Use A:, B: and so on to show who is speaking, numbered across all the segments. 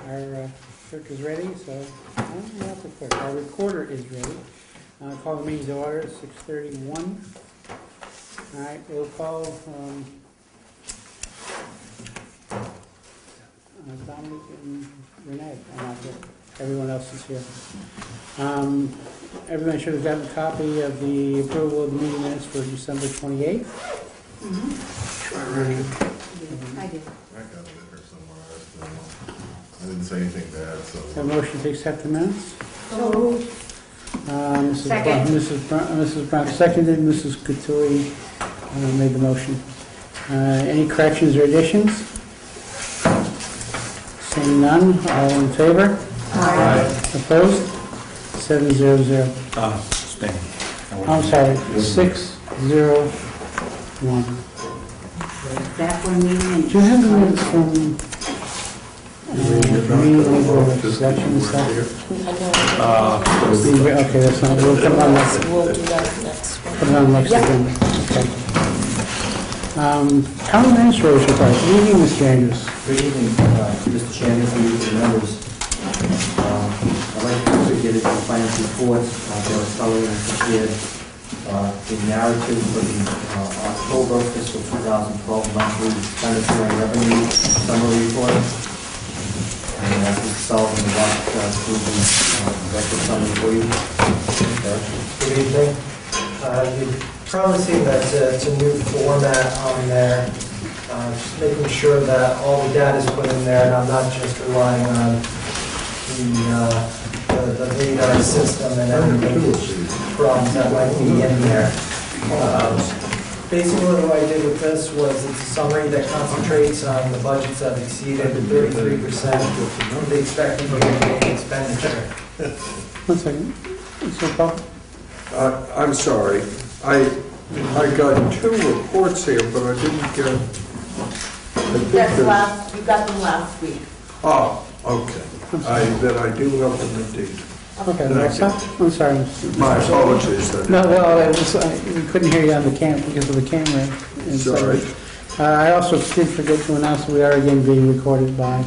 A: Our clerk is ready, so not the clerk. Our recorder is ready. Call the meeting to order at 6:31. All right, we'll call Dominic and Renee. Everyone else is here. Everyone should have gotten a copy of the approval of the meeting minutes for December 28th.
B: I did.
C: I got it there somewhere. I didn't say anything bad, so.
A: A motion to accept the minutes?
B: So moved.
A: Second. Mrs. Brown seconded. Mrs. Couturi made the motion. Any corrections or additions? Seeing none, all in favor?
B: Aye.
A: Opposed? 700.
D: Abstain.
A: I'm sorry, 601.
B: That one meeting.
A: Do you have the minutes from meeting selection and stuff? Okay, that's not, we'll put it on next.
B: We'll do that next one.
A: Put it on next agenda. Okay. Town administrator's report. Good evening, Mr. Andrews.
E: Good evening, Mr. Chairman, and members. I'd like to get into the finance report. Bill Sullivan has prepared the narrative for the October fiscal 2012 monthly expenditure and revenue summary report. And Mr. Sullivan will walk through the executive summary for you.
F: Good evening. You've probably seen that it's a new format on there. Just making sure that all the data is put in there and I'm not just relying on the radar system and any problems that might be in there. Basically what I did with this was it's a summary that concentrates on the budgets that exceeded 33% of the expected year-to-date expenditure.
A: One second. Mr. Paul?
G: I'm sorry. I got two reports here, but I didn't get.
B: You got them last week.
G: Oh, okay. Then I do have them indeed.
A: Okay, next up. I'm sorry.
G: My apologies then.
A: No, well, we couldn't hear you on the because of the camera. And
G: Sorry.
A: I also did forget to announce that we are again being recorded by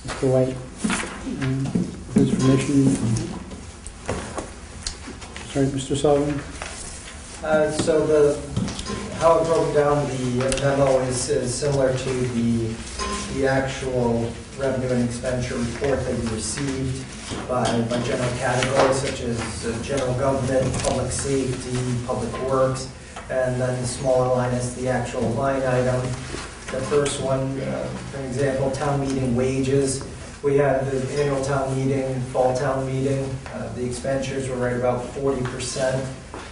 A: Mr. White. His permission. Sorry, Mr. Sullivan.
F: So how it broke down the memo is similar to the actual revenue and expenditure report that you received by general categories such as general government, public safety, public works, and then the smaller line is the actual line item. The first one, for example, town meeting wages. We had the annual town meeting, fall town meeting. The expenditures were right about 40%.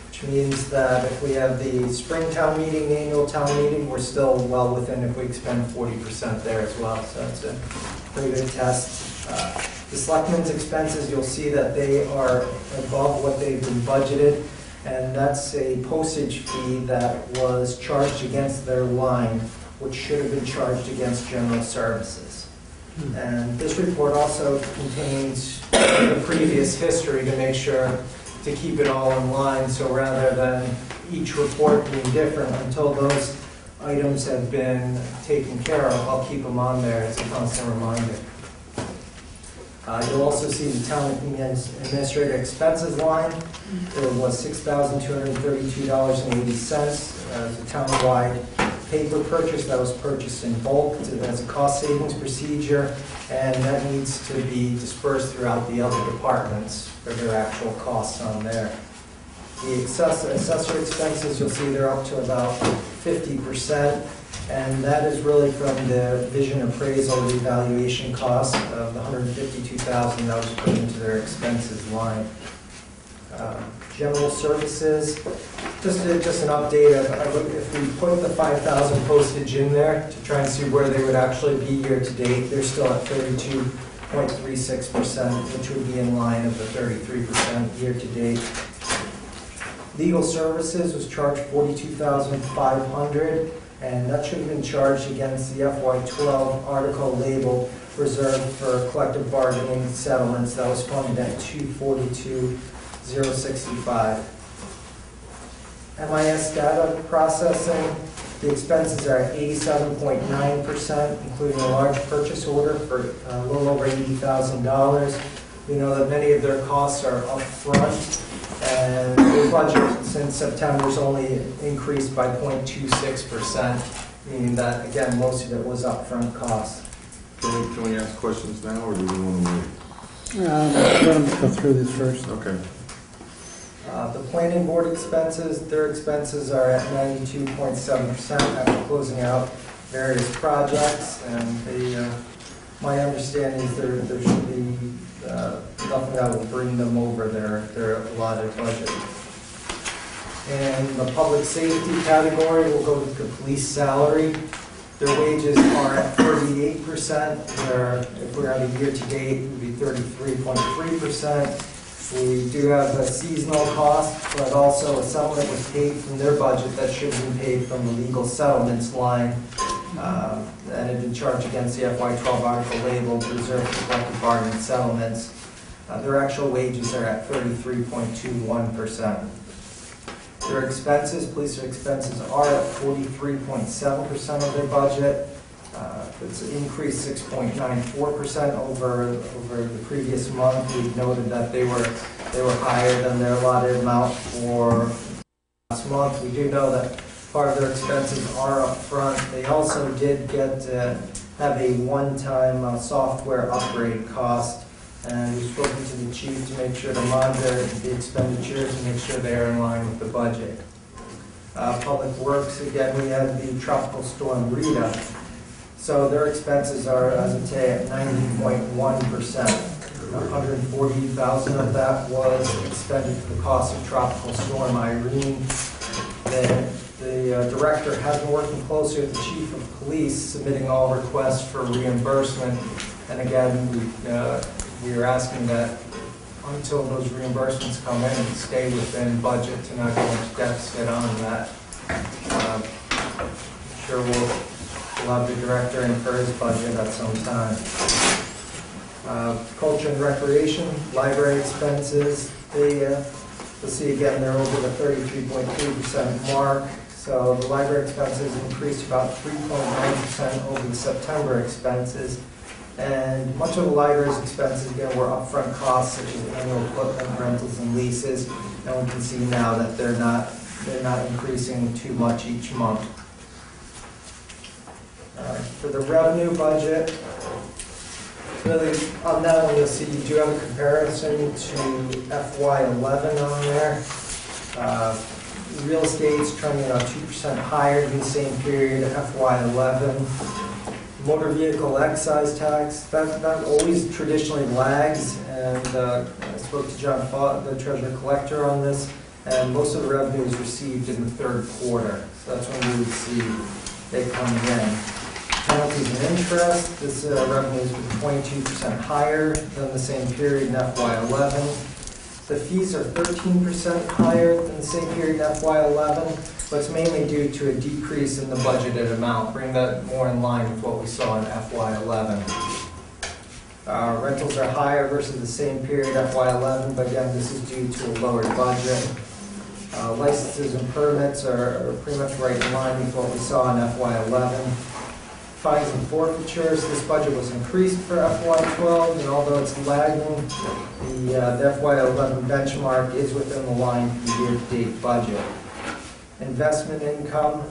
F: Which means that if we have the spring town meeting, annual town meeting, we're still well within if we expend 40% there as well. So it's a pretty good test. The selectmen's expenses, you'll see that they are above what they've been budgeted, and that's a postage fee that was charged against their line, which should have been charged against general services. And this report also contains the previous history to make sure to keep it all in line, so rather than each report being different, until those items have been taken care of, I'll keep them on there as a constant reminder. You'll also see the town administrator expenses line. It was $6,232.80. The town-wide paper purchase that was purchased in bulk as a cost savings procedure, and that needs to be dispersed throughout the other departments for their actual costs on there. The assessor expenses, you'll see they're up to about 50%, and that is really from the vision appraisal revaluation cost of the $152,000 that was put into their expenses line. General services, just an update of if we put the 5,000 postage in there to try and see where they would actually be year to date, they're still at 32.36%, which would be in line of the 33% year to date. Legal services was charged $42,500, and that should have been charged against the FY12 article labeled reserved for collective bargaining settlements that was funded at $242,065. MIS data processing, The expenses are at 87.9%, including a large purchase order for a little over $80,000. We know that many of their costs are upfront, and their budget since September has only increased by 0.26%, meaning that, again, most of it was upfront costs.
C: Can we ask questions now, or do we want to wait?
A: Let them go through this first.
C: Okay.
F: The planning board expenses, their expenses are at 92.7% after closing out various projects, and my understanding is there should be nothing that will bring them over their allotted budget. In the public safety category, we'll go with the police salary. Their wages are at 38%. If we're at a year-to-date, it would be 33.3%. We do have a seasonal cost, but also a settlement was paid from their budget that should have been paid from the legal settlements line, and had been charged against the FY12 article labeled Reserve for Collective Bargaining Settlements. Their actual wages are at 33.21%. Their expenses, police expenses are at 43.7% of their budget. It's increased 6.94% over the previous month. We've noted that they were higher than their allotted amount for last month. We do know that part of their expenses are up front. They also did have a one-time software upgrade cost, and we've spoken to the chief to make sure to monitor the expenditures and make sure they are in line with the budget. Public Works, again, we had the tropical storm Rita. So their expenses are, as I say, at 90.1%. 140,000 of that was expended for the cost of Tropical Storm Irene. The director has been working closely with the chief of police, submitting all requests for reimbursement. And again, we are asking that until those reimbursements come in and stay within budget to not go into deficit on that. Sure we'll have the director in for his budget at some time. Culture and recreation, library expenses, you'll see again they're over the 33.3% mark. So the library expenses increased about 3.9% over the September expenses. And much of the library's expenses, again, were upfront costs such as annual equipment rentals and leases. And we can see now that they're not increasing too much each month. For the revenue budget, really on that one you'll see you do have a comparison to FY11 on there. Real estate's trending about 2% higher than the same period at FY11. Motor vehicle excise tax, that always traditionally lags, and I spoke to John Fott, the treasurer collector, on this, and most of the revenue is received in the third quarter. So that's when we would see they come in. Penalties and interest, this revenue is 22% higher than the same period in FY11. The fees are 13% higher than the same period in FY11, but it's mainly due to a decrease in the budgeted amount, bring that more in line with what we saw in FY11. Rentals are higher versus the same period FY11, but again, this is due to a lower budget. Licenses and permits are pretty much right in line with what we saw in FY11. Fines and forfeitures, this budget was increased for FY12, and although it's lagging, the FY11 benchmark is within the line for the year-to-date budget. Investment income,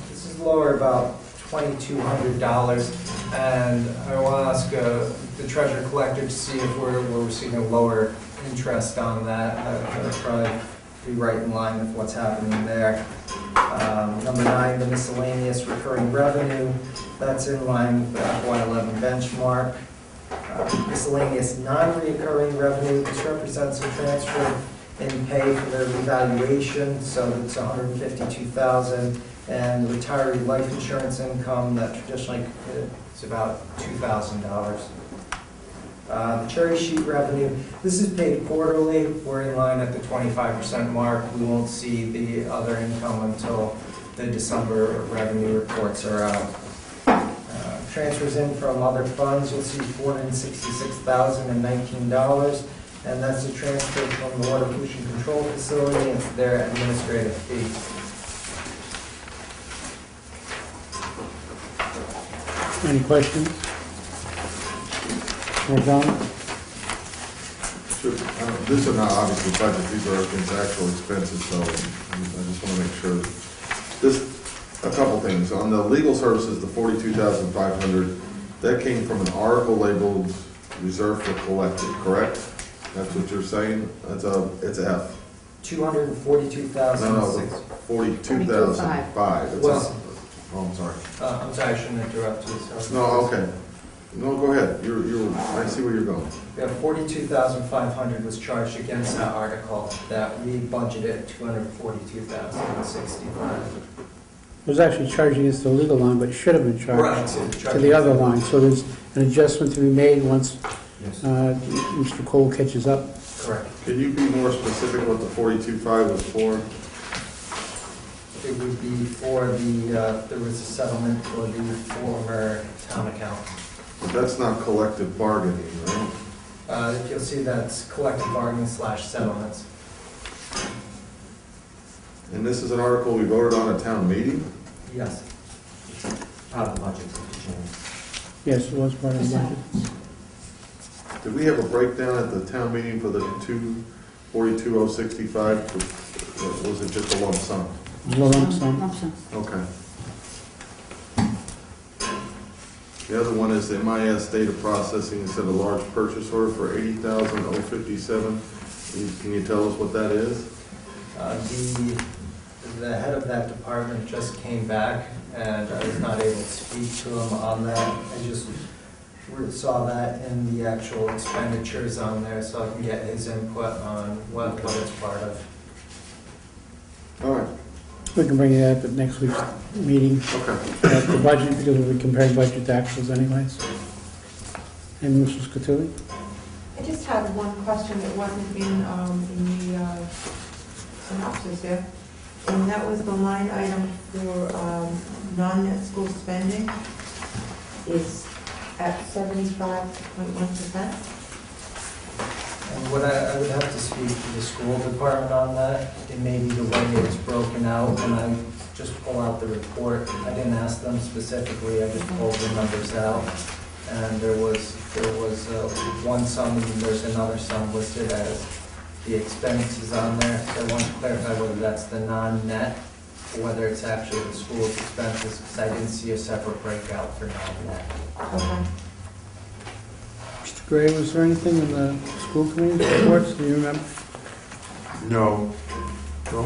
F: this is lower about $2,200, and I will ask the treasurer collector to see if we're receiving lower interest on that. That'll probably be right in line with what's happening there. Number 9, the miscellaneous recurring revenue. That's in line with the FY11 benchmark. Miscellaneous non-recurring revenue. This represents a transfer in pay for their revaluation, so it's $152,000, and retiree life insurance income that traditionally is about $2,000. The cherry sheet revenue, this is paid quarterly. We're in line at the 25% mark. We won't see the other income until the December revenue reports are out. Transfers in from other funds, you'll see $466,019, and that's a transfer from the Water Pollution Control Facility into their administrative fee.
A: Any questions? Or John?
C: Sure. These are not obviously budget, these are against actual expenses, so I just want to make sure. This, a couple things. On the legal services, the 42,500, that came from an article labeled reserved for collected, correct? That's what you're saying? It's F.
F: 242,000.
C: No, 42,005.
F: Well-
C: Oh, I'm sorry.
F: I'm sorry, I shouldn't interrupt you, so.
C: No, okay. No, go ahead. I see where you're going.
F: Yeah, 42,500 was charged against that article that we budgeted 242,065.
A: It was actually charged against the legal line, but it should have been
F: Right.
A: charged to the other line. So there's an adjustment to be made once
E: Yes.
A: Mr. Cole catches up.
F: Correct.
C: Can you be more specific what the 42.5 was for?
F: It would be for there was a settlement for the former town account.
C: But that's not collective bargaining, right?
F: If you'll see, that's collective bargaining / settlements.
C: And this is an article we voted on at town meeting?
F: Yes.
E: Part of the budget, Mr. Chairman.
A: Yes, it was part of the budget.
C: Did we have a breakdown at the town meeting for the 242,065? Or was it just a lump sum?
A: Lump sum.
C: Okay. The other one is the MIS data processing instead of large purchase order for 80,057. Can you tell us what that is?
F: The head of that department just came back, and I was not able to speak to him on that. I just saw that in the actual expenditures on there, so I can get his input on what it's part of.
C: All right,
A: We can bring it up at next week's meeting,
C: okay.
A: at the budget, because we'll be comparing budget to actuals anyways. And Mrs. Cattouli?
D: I just had one question that wasn't in the synopsis there, and that was the line item for non-net school spending is at 75.1%.
F: And what I would have to speak to the school department on that. It may be the way it's broken out, and I just pull out the report. I didn't ask them specifically, I just pulled the numbers out. And there was one sum, and there's another sum listed as the expenses on there. So I want to clarify whether that's the non-net, or whether it's actually the school's expenses, because I didn't see a separate breakout for non-net.
D: Okay.
A: Mr. Gray, was there anything in the school committee reports, do you remember?
G: No. No?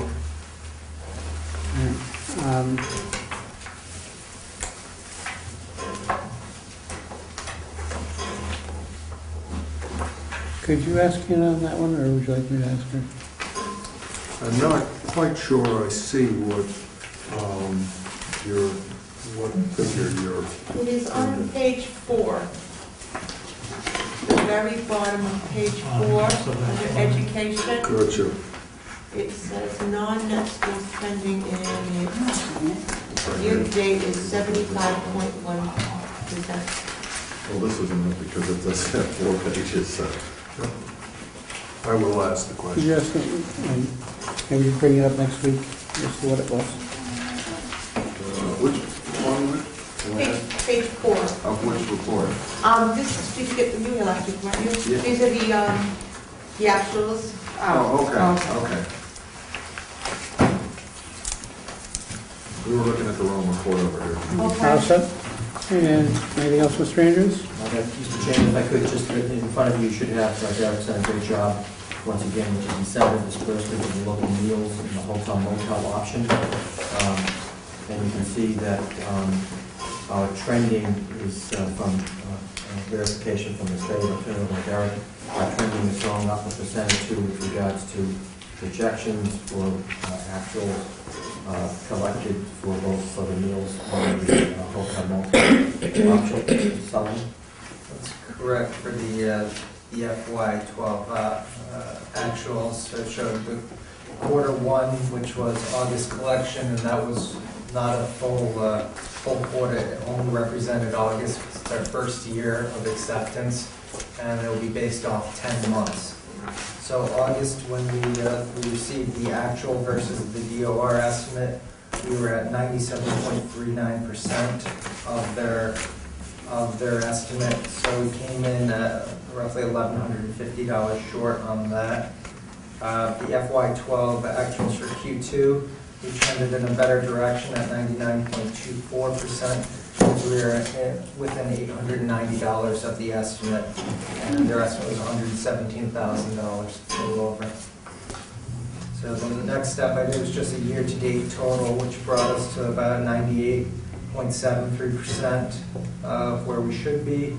G: Could you ask Hannah on that one, or would you like me to ask her? I'm not quite sure I see what figure you're...
D: It is on page 4. The very bottom of page 4, under education,
G: Gotcha.
D: it says non-net school spending in year-to-date is 75.1%.
C: Well, this isn't it because it does have 4 pages, so.
G: I will ask the
A: Could
G: question.
A: you ask her, maybe bring it up next week, just see what it was?
C: Which one?
D: Page 4.
C: Of which report?
D: This, did you get the new last week, weren't you?
C: Yeah.
D: These are the actuals.
C: Oh, okay. We were looking at the wrong report over here.
A: All
D: Okay.
A: set? And anything else, Mr. Andrews?
E: Okay, Mr. Chairman, if I could, just in front of you, you should have, Derek's done a great job, once again, which is incentive disbursement of the local meals and the hotel motel option. And you can see that our trending is from verification from the state of Ontario by Derek. Our trending is going up a percentage too with regards to projections for actual collected for both for the meals and the hotel motel option selling.
F: That's correct for the FY12 actuals. So it showed the Q1, which was August collection, and that was not a full quarter. It only represented August. It's our first year of acceptance, and it will be based off 10 months. So August, when we received the actual versus the DOR estimate, we were at 97.39% of their of their estimate, so we came in at roughly $1,150 short on that. The FY12 actuals for Q2, we trended in a better direction at 99.24%. We were within $890 of the estimate, and their estimate was $117,000, a little over. So then the next step I did was just a year-to-date total, which brought us to about 98.73% of where we should be.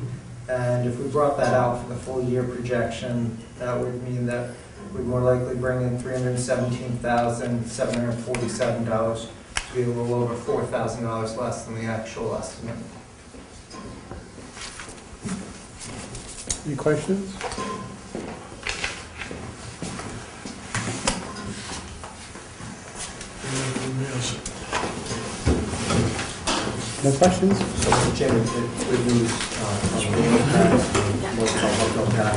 F: And if we brought that out for the full year projection, that would mean that we'd more likely bring in $317,747, to be a little over $4,000 less than the actual estimate.
A: Any questions? No questions?
E: So, Mr. Chairman, it's good news on the legal tax, local hotel tax.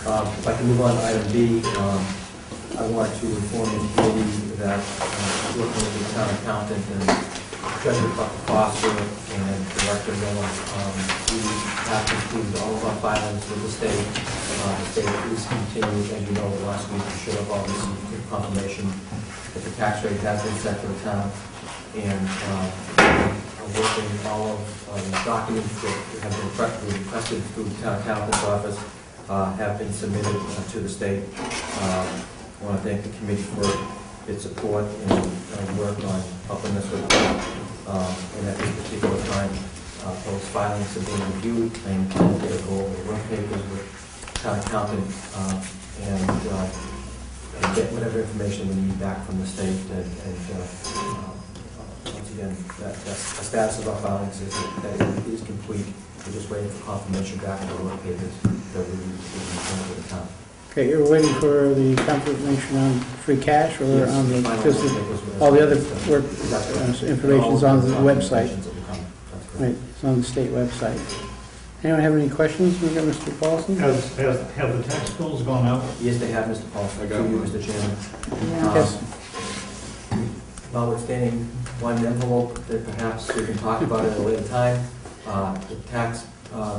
E: If I can move on to item B, I want to inform the committee that working with the town accountant and Treasurer Foster and Director Miller, we have completed all of our filings with the state. The state is continuing, as you know, last week we should have all received confirmation that the tax rate has been set for the town. And working all of the documents that have been requested through the town accountant's office have been submitted to the state. I want to thank the committee for its support and work on helping us with that. And at this particular time, those filings are being reviewed. I intend to go over the work papers with the town accountant and get whatever information we need back from the state. Once again, the status of our filings is that it is complete. We're just waiting for confirmation back on the work papers that we need to the town.
A: Okay, you're waiting for the confirmation on free cash or
E: Yes,
A: on the,
E: final
A: just
E: work papers with
A: all the other
E: us.
A: work information's on the website.
E: That's correct.
A: Right, it's on the state website. Anyone have any questions? We got Mr. Paulson?
H: Have the tax bills gone out?
E: Yes, they have, Mr. Paul.
C: I got
E: To you,
C: one.
E: Mr. Chairman.
A: Yes.
E: Notwithstanding one envelope that perhaps we can talk about at a later time, the tax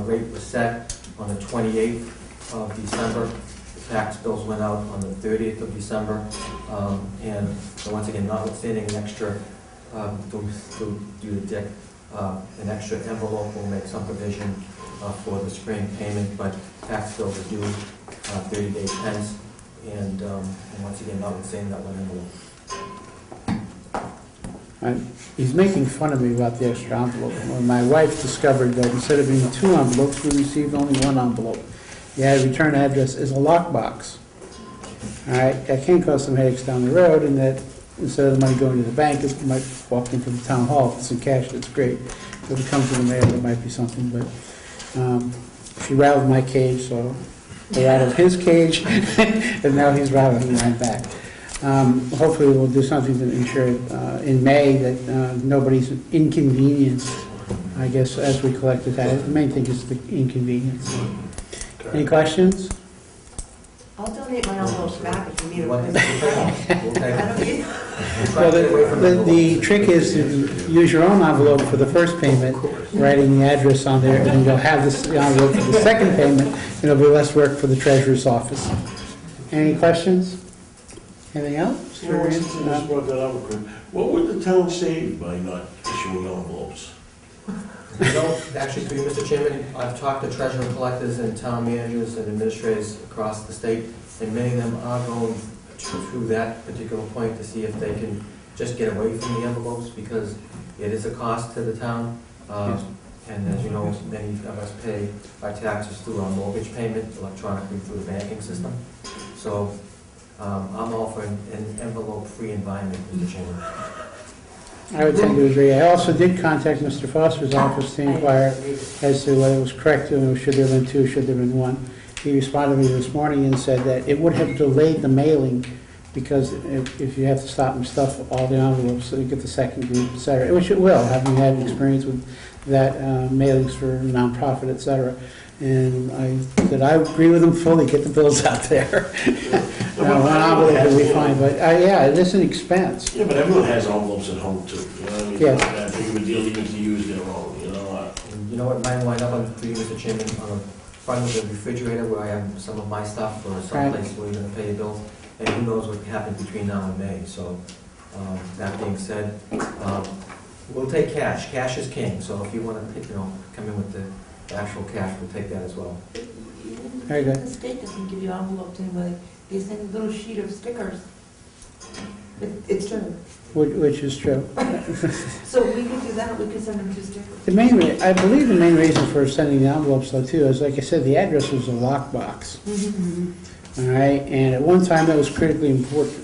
E: rate was set on the 28th of December. The tax bills went out on the 30th of December. And so once again, notwithstanding an extra, through Dick, an extra envelope will make some provision for the spring payment, but tax bills are due 30 days hence. And once again, notwithstanding that one envelope.
A: He's making fun of me about the extra envelope. When my wife discovered that instead of being 2 envelopes, we received only 1 envelope. The return address is a lockbox. All right, that can cause some headaches down the road, and that instead of the money going to the bank, it might walk into the town hall. If it's in cash, that's great. If it comes to the mail, it might be something, but she rattled my cage, so I rattled his cage, and now he's rattling mine back. Hopefully we'll do something to ensure in May that nobody's inconvenienced, I guess, as we collect the tax. The main thing is the inconvenience. Any questions?
D: I'll donate my envelopes back if you need
E: What-
D: them.
E: We'll take
D: I don't
E: it.
D: need.
A: Well, the trick is to use your own envelope for the first payment, writing the address on there, and then you'll have this envelope for the second payment, and it'll be less work for the treasurer's office. Any questions? Anything else?
I: You know, since you just brought that up, what would the town save by not issuing envelopes?
E: No, actually, to you, Mr. Chairman, I've talked to treasurer collectors and town managers and administrators across the state, and many of them are going through that particular point to see if they can just get away from the envelopes, because it is a cost to the town. And as you know, many of us pay our taxes through our mortgage payment electronically through the banking system. So I'm all for an envelope-free environment, Mr. Chairman.
A: I would tend to agree. I also did contact Mr. Foster's office to inquire as to whether it was correct, should there have been 2, should there have been 1. He responded to me this morning and said that it would have delayed the mailing, because if you have to stop and stuff all the envelopes so you get the second group, et cetera, which it will, having had experience with that, mailings for nonprofit, et cetera. And I said, I agree with him fully, get the bills out there. One envelope will be fine, but yeah, it is an expense.
I: Yeah, but everyone has envelopes at home too, you know what I mean?
A: Yeah.
I: It's not that big of a deal even to use their own, you know?
E: You know what might wind up on, for you, Mr. Chairman, on the front of the refrigerator where I have some of my stuff, or someplace where you're gonna pay your bills, and who knows what happens between now and May, so, that being said, we'll take cash. Cash is king, so if you wanna, come in with the actual cash, we'll take that as well.
A: Very good.
D: The state doesn't give you envelopes anyway, they send a little sheet of stickers. It's true.
A: Which is true.
D: So we could do that, we could send them just stickers.
A: I believe the main reason for sending the envelopes though too is, like I said, the address was a lockbox. All right, and at one time that was critically important.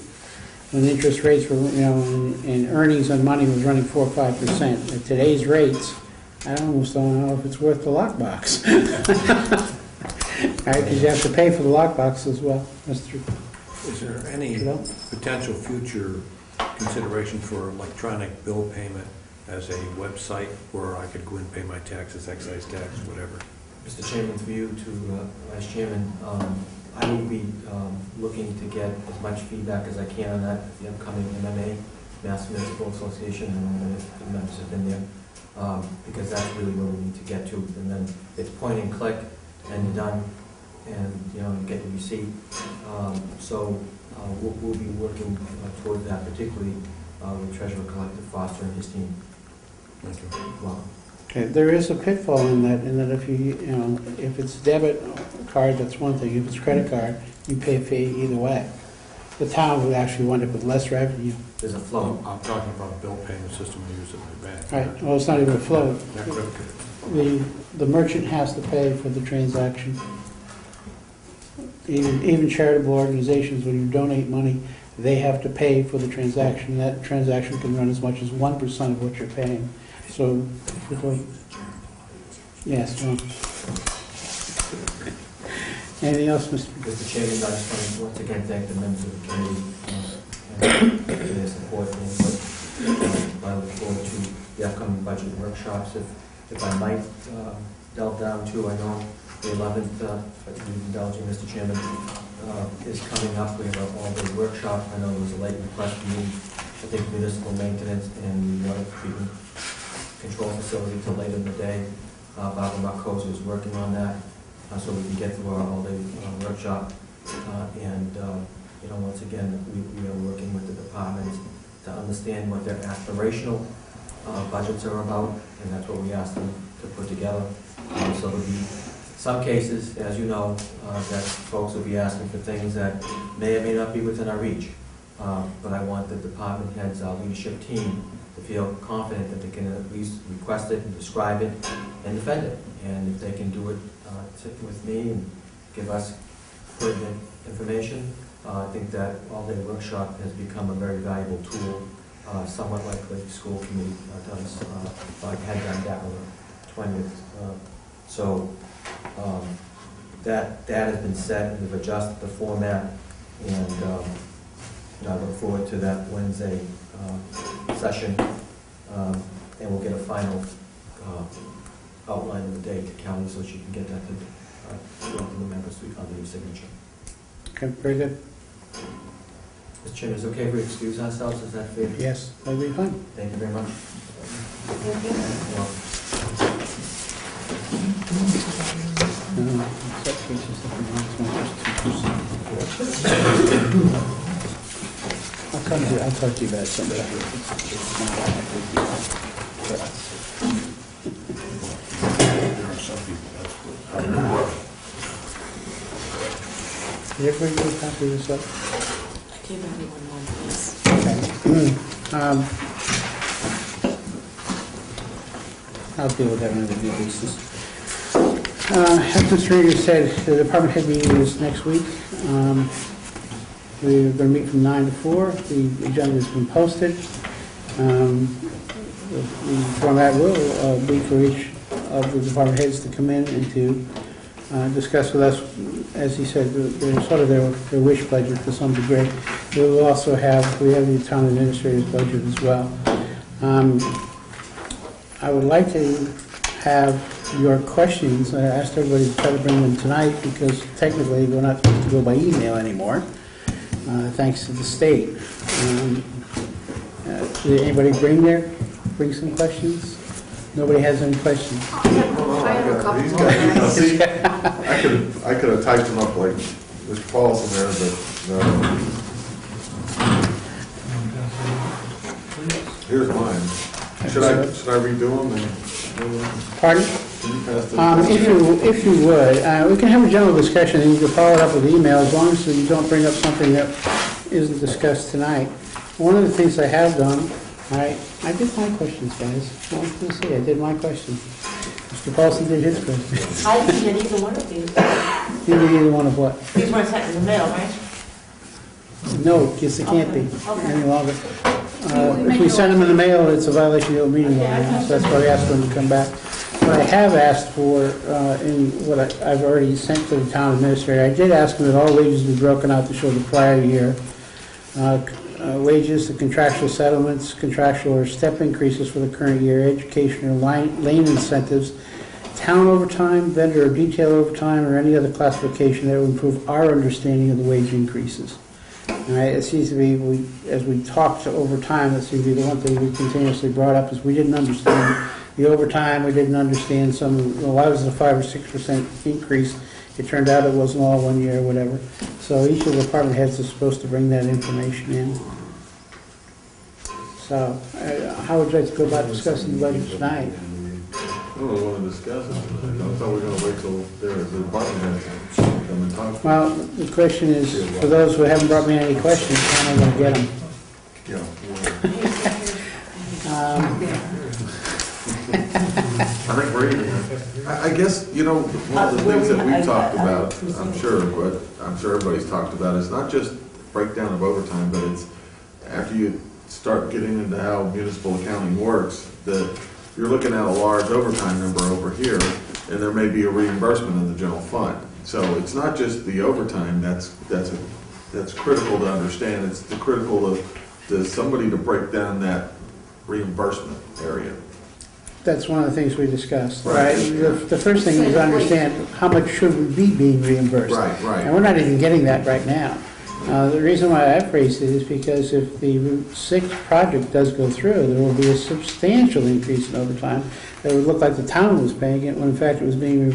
A: When interest rates were, and earnings on money was running 4 or 5%. At today's rates, I almost don't know if it's worth the lockbox. All right, because you have to pay for the lockbox as well. That's true.
G: Is there any potential future consideration for electronic bill payment as a website where I could go and pay my taxes, excise tax, whatever?
E: Mr. Chairman, through you to Vice Chairman, I will be looking to get as much feedback as I can on that at the upcoming MMA, Mass Municipal Association, and the members have been there, because that's really where we need to get to. And then it's point and click, and you're done, and you get your receipt. So we'll be working toward that, particularly with Treasurer Collector Foster and his team.
G: Thank you.
E: Well,
A: Okay, there is a pitfall in that if if it's debit card, that's one thing. If it's credit card, you pay a fee either way. The town would actually wind up with less revenue.
E: there's a flow.
G: I'm talking about a bill payment system we use at my bank.
A: Right, well, it's not even a flow.
G: Not credit card.
A: The merchant has to pay for the transaction. Even charitable organizations, when you donate money, they have to pay for the transaction. That transaction can run as much as 1% of what you're paying. So, yes, well. Anything else, Mr.
E: Mr. Chairman, I just want to once again thank the members of the committee and for their support and input. I look forward to the upcoming budget workshops. If I might delve down to, I know the 11th, indulging Mr. Chairman, is coming up. We have an all-day workshop. I know there was a late request to move, I think, municipal maintenance and the water treatment control facility till later in the day. Barbara Marcosa is working on that, so we can get through our all-day workshop. Once again, we are working with the departments to understand what their aspirational budgets are about, and that's what we asked them to put together. So there'll be some cases, as you know, that folks will be asking for things that may or may not be within our reach. But I want the department heads, our leadership team, to feel confident that they can at least request it and describe it and defend it. And if they can do it with me and give us pertinent information, I think that all-day workshop has become a very valuable tool, somewhat like the school committee does, had done that on the 20th. That has been set, and we've adjusted the format, and I look forward to that Wednesday session, and we'll get a final outline of the day to Kelly so she can get that to the members under your signature.
A: Okay, very good.
E: Mr. Chairman, is it okay if we excuse ourselves? Is that fair?
A: Yes, that'd be fine.
E: Thank you very much.
A: I'll talk to you about something. Did everybody get a copy of this up?
B: I gave everyone one, please.
A: I'll deal with that on the new basis. As Mr. Reader said, the department head meeting is next week. We're going to meet from 9 to 4. The agenda has been posted. The format will be for each of the department heads to come in and to discuss with us, as he said, sort of their wish budget to some degree. We will also have the town administrator's budget as well. I would like to have your questions. I asked everybody to try to bring them tonight because technically we're not supposed to go by email anymore, thanks to the state. Did anybody bring some questions? Nobody has any questions?
B: I have a couple
C: He's
B: more.
C: got, see, I could have typed them up like Mr. Paulson there, but no. Here's mine. Should I redo them and?
A: Pardon?
C: Can you pass this?
A: If you would, we can have a general discussion, and you can follow it up with email, as long as you don't bring up something that isn't discussed tonight. One of the things I have done, I did my questions, guys. I was going to say, I did my questions. Mr. Paulson did his questions.
D: I didn't get either one of these.
A: You did either one of what?
D: These weren't sent in the mail, right?
A: No, yes, it can't be
D: Okay.
A: any longer. If we send them in the mail, it's a violation of the meeting law, so that's why I asked them to come back. What I have asked for, in what I've already sent to the town administrator, I did ask them that all wages be broken out to show the prior year. Wages, the contractual settlements, contractual or step increases for the current year, education or lane incentives, town overtime, vendor or detail overtime, or any other classification that would improve our understanding of the wage increases. All right, it seems to be, as we talked over time, it seems to be the one thing we continuously brought up is we didn't understand the overtime, we didn't understand why was it a 5 or 6% increase? It turned out it wasn't all 1 year or whatever. So each of the department heads is supposed to bring that information in. So, how would you like to go about discussing the budget tonight?
C: I don't really want to discuss it. I thought we were going to wait till the department heads come and talk.
A: Well, the question is, for those who haven't brought me any questions, how am I going to get them?
C: Yeah. I think we're even. I guess, one of the things that we've talked about, I'm sure everybody's talked about, is not just breakdown of overtime, but it's after you start getting into how municipal accounting works, that you're looking at a large overtime number over here, and there may be a reimbursement in the general fund. So it's not just the overtime that's critical to understand. It's the critical to somebody to break down that reimbursement area.
A: That's one of the things we discussed,
C: Right.
A: right? The first thing is to understand how much should we be being reimbursed.
C: Right.
A: And we're not even getting that right now. The reason why I've raised it is because if the Route 6 project does go through, there will be a substantial increase in overtime that would look like the town was paying it, when in fact it was being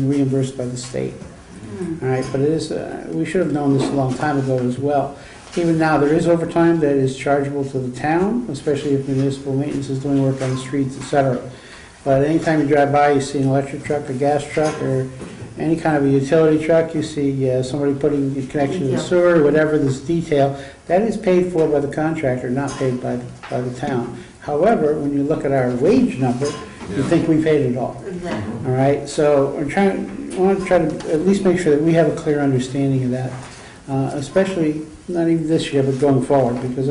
A: reimbursed by the state. All right, but it is, we should have known this a long time ago as well. Even now, there is overtime that is chargeable to the town, especially if municipal maintenance is doing work on the streets, et cetera. But anytime you drive by, you see an electric truck, a gas truck, or any kind of a utility truck, you see somebody putting a connection to the sewer, whatever this detail, that is paid for by the contractor, not paid by the town. However, when you look at our wage number, you think we paid it all.
D: Exactly.
A: All right, so I want to try to at least make sure that we have a clear understanding of that, especially not even this year, but going forward, because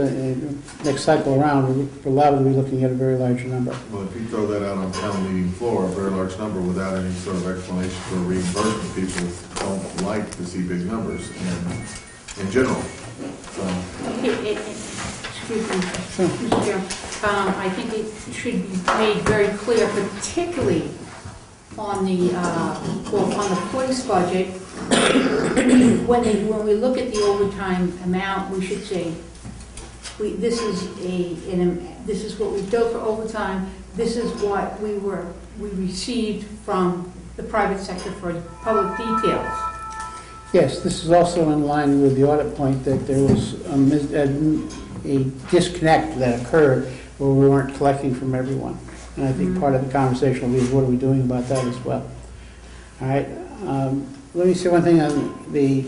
A: next cycle around, we're liable to be looking at a very large number.
C: Well, if you throw that out on town meeting floor, a very large number without any sort of explanation for reimbursement, people don't like to see big numbers in general. So,
B: Excuse me, Mr. Chairman. I think it should be made very clear, particularly on the police budget, when we look at the overtime amount, we should say, this is what we billed for overtime, this is what we received from the private sector for public details.
A: Yes, this is also in line with the audit point that there was a disconnect that occurred where we weren't collecting from everyone. And I think part of the conversation will be, what are we doing about that as well? All right. Let me say one thing on the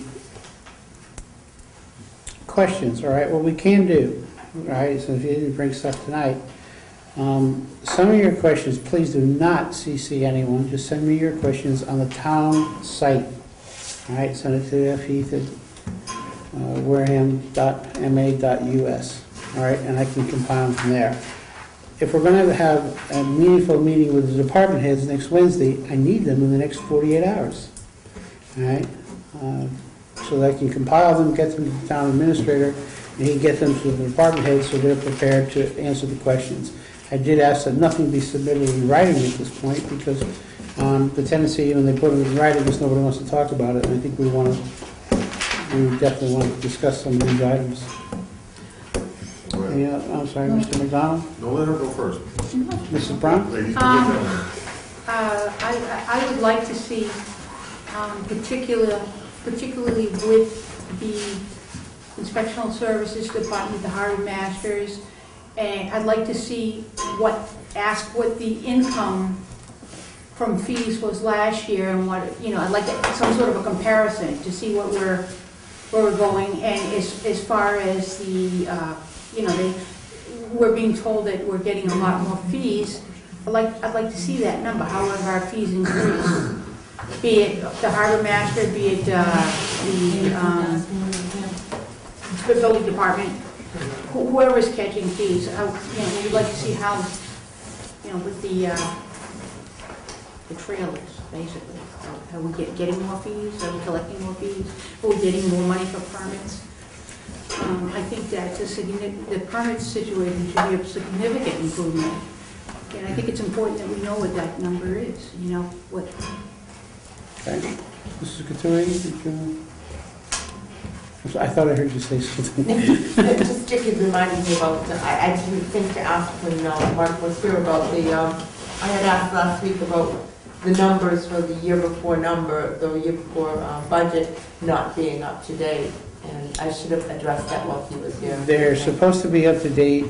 A: questions, all right? What we can do, all right, so if you didn't bring stuff tonight, some of your questions, please do not CC anyone. Just send me your questions on the town site. All right, send it to Heath at wareham.ma.us. All right, and I can compile them from there. If we're going to have a meaningful meeting with the department heads next Wednesday, I need them in the next 48 hours. All right, so that I can compile them, get them to the town administrator, and he can get them to the department heads so they're prepared to answer the questions. I did ask that nothing be submitted in writing at this point because the tendency when they put it in writing is nobody wants to talk about it, and I think we definitely want to discuss some of these items.
C: well,
A: I'm sorry, Mr. McDonald?
C: No, let her go first.
A: Mrs. Brown?
C: Ladies,
B: I would like to see, particularly with the inspectional services department, the harbor masters, and I'd like to see what the income from fees was last year and what, I'd like some sort of a comparison to see where we're going. And as far as we're being told that we're getting a lot more fees. I'd like to see that number. How have our fees increased? Be it the harbor master, be it the building department, whoever is catching fees. We'd like to see how, with the trailers, basically. Are we getting more fees? Are we collecting more fees? Are we getting more money for permits? I think that the permit situation should be a significant improvement. And I think it's important that we know what that number is, what.
A: Okay. Mrs. Couturier, did you? I thought I heard you say something.
D: Just Dick reminded me about, I didn't think to ask when Mark was here about I had asked last week about the numbers for the year before budget not being up to date. And I should have addressed that while he was here.
A: They're supposed to be up to date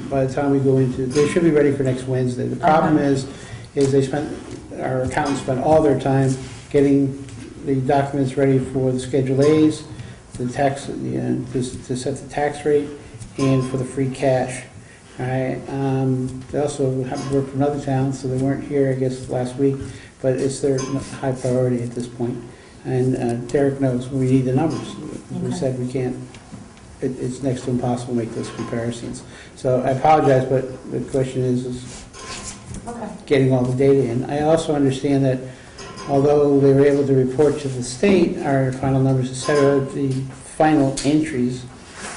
A: by the time we go into, they should be ready for next Wednesday. The problem is our accountants spent all their time getting the documents ready for the Schedule A's, the tax, to set the tax rate, and for the free cash. All right. They also have to work for another town, so they weren't here, I guess, last week, but it's their high priority at this point. And Derek knows we need the numbers. As we said, we can't, it's next to impossible to make those comparisons. So I apologize, but the question is getting all the data in. I also understand that although they were able to report to the state our final numbers, et cetera, the final entries,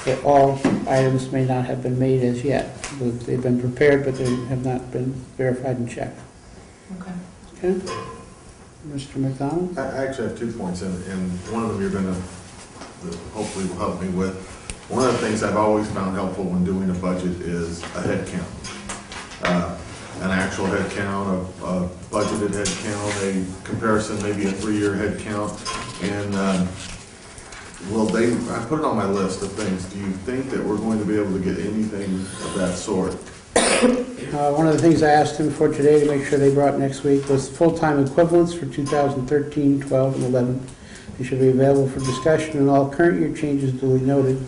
A: that all items may not have been made as yet. They've been prepared, but they have not been verified and checked. Okay? Mr. McDonald?
C: I actually have 2 points, and one of them you're going to hopefully will help me with. One of the things I've always found helpful when doing a budget is a head count. An actual head count, a budgeted head count, a comparison, maybe a 3-year head count. And I put it on my list of things. Do you think that we're going to be able to get anything of that sort?
A: One of the things I asked him for today to make sure they brought next week was full-time equivalents for 2013, 12, and 11. They should be available for discussion, and all current year changes duly noted.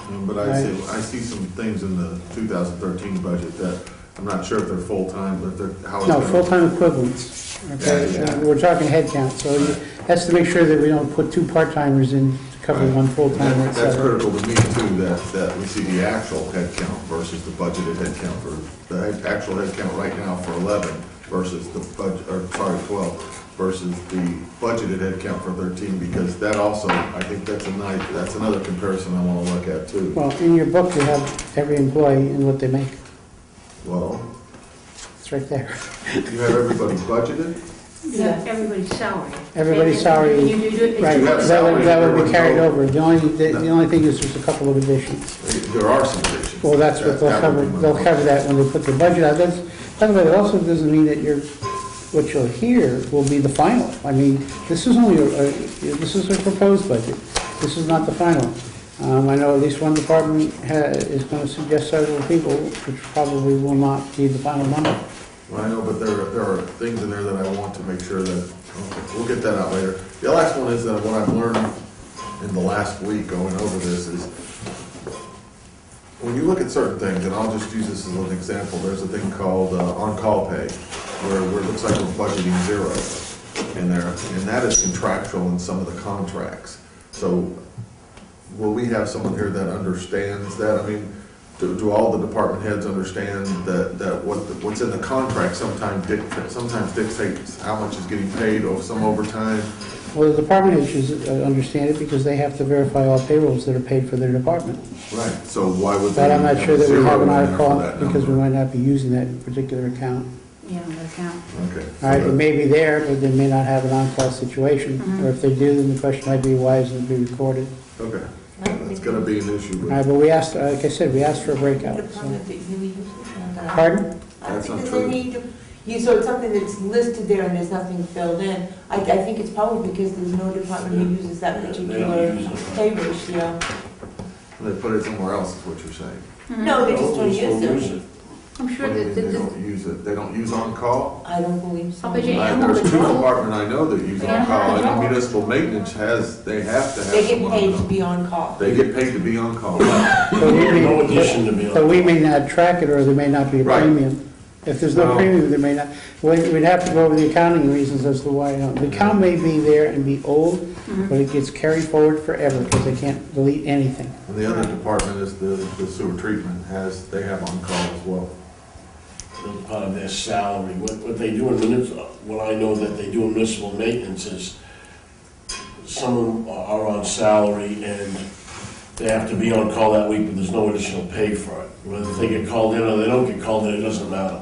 C: But I see some things in the 2013 budget that I'm not sure if they're full-time, but
A: No, full-time equivalents. Okay,
C: Yeah.
A: We're talking head count, so that's to make sure that we don't put 2 part-timers in to cover one full-timer, et
C: That's
A: cetera.
C: critical to me too, that we see the actual head count versus the budgeted head count for the actual head count right now for 11 versus the 12 versus the budgeted head count for 13, because that also, I think that's another comparison I want to look at too.
A: Well, in your book, you have every employee and what they make.
C: Well,
A: It's right there.
C: you have everybody budgeted?
B: Yeah, everybody's salary.
A: Everybody's salary,
B: When you do it,
A: right,
B: it's-
A: that would be carried over. The only thing is there's a couple of additions.
C: There are some additions.
A: Well, that's what they'll cover, that when they put their budget out. By the way, it also doesn't mean that what you'll hear will be the final. I mean, this is only this is a proposed budget. This is not the final. I know at least one department is going to suggest several people, which probably will not be the final number.
C: Well, I know, but there are things in there that I want to make sure that, we'll get that out later. The last one is that what I've learned in the last week going over this is, when you look at certain things, and I'll just use this as an example, there's a thing called on-call pay, where it looks like we're budgeting 0 in there, and that is contractual in some of the contracts. So will we have someone here that understands that? I mean, do all the department heads understand that what's in the contract sometimes dictates how much is getting paid or some overtime?
A: Well, the department heads understand it because they have to verify all payrolls that are paid for their department.
C: Right, so why would they?
A: But I'm not sure that we have an
C: zero in there
A: article
C: for that
A: because we
C: number?
A: might not be using that particular account.
B: Yeah, that count.
C: Okay.
A: All right, it may be there, but they may not have an on-call situation.
B: Mhm.
A: Or if they do, then the question might be, why isn't it being recorded?
C: Okay. It's gonna be an issue.
A: All right, but we asked, like I said, we asked for a breakout. so.
D: Department that really uses it.
A: Pardon?
D: I
C: That's
D: think
C: not
D: that
C: true.
D: they need to, so it's something that's listed there and there's nothing filled in. I think it's probably because there's no department who uses that
I: They
D: particular
I: don't use it.
D: pay ratio.
C: They put it somewhere else, is what you're saying.
D: No, they just don't
I: They
D: use
I: don't
D: it.
B: I'm sure
C: What do you
B: that,
C: mean they don't use it? They don't use on-call?
D: I don't believe so.
B: How about your animal
C: There's two
B: control?
C: departments I know that use
B: Yeah.
C: on-call, and municipal maintenance they have to have
D: They get
C: someone
D: paid to
C: on-call.
D: be on call.
C: They get paid to be on-call.
A: But we
I: No
A: may,
I: addition to be
A: but we
I: on.
A: may not track it, or there may not be a
C: Right.
A: premium. If there's no
C: No.
A: premium, there may not, we'd have to go over the accounting reasons as to why. The account may be there and be old,
B: Mhm.
A: but it gets carried forward forever because they can't delete anything.
C: And the other department is the sewer treatment they have on-call as well.
I: As part of their salary. What they do in municipal, what I know that they do in municipal maintenance is some of them are on salary and they have to be on call that week, but there's no additional pay for it. Whether they get called in or they don't get called in, it doesn't matter.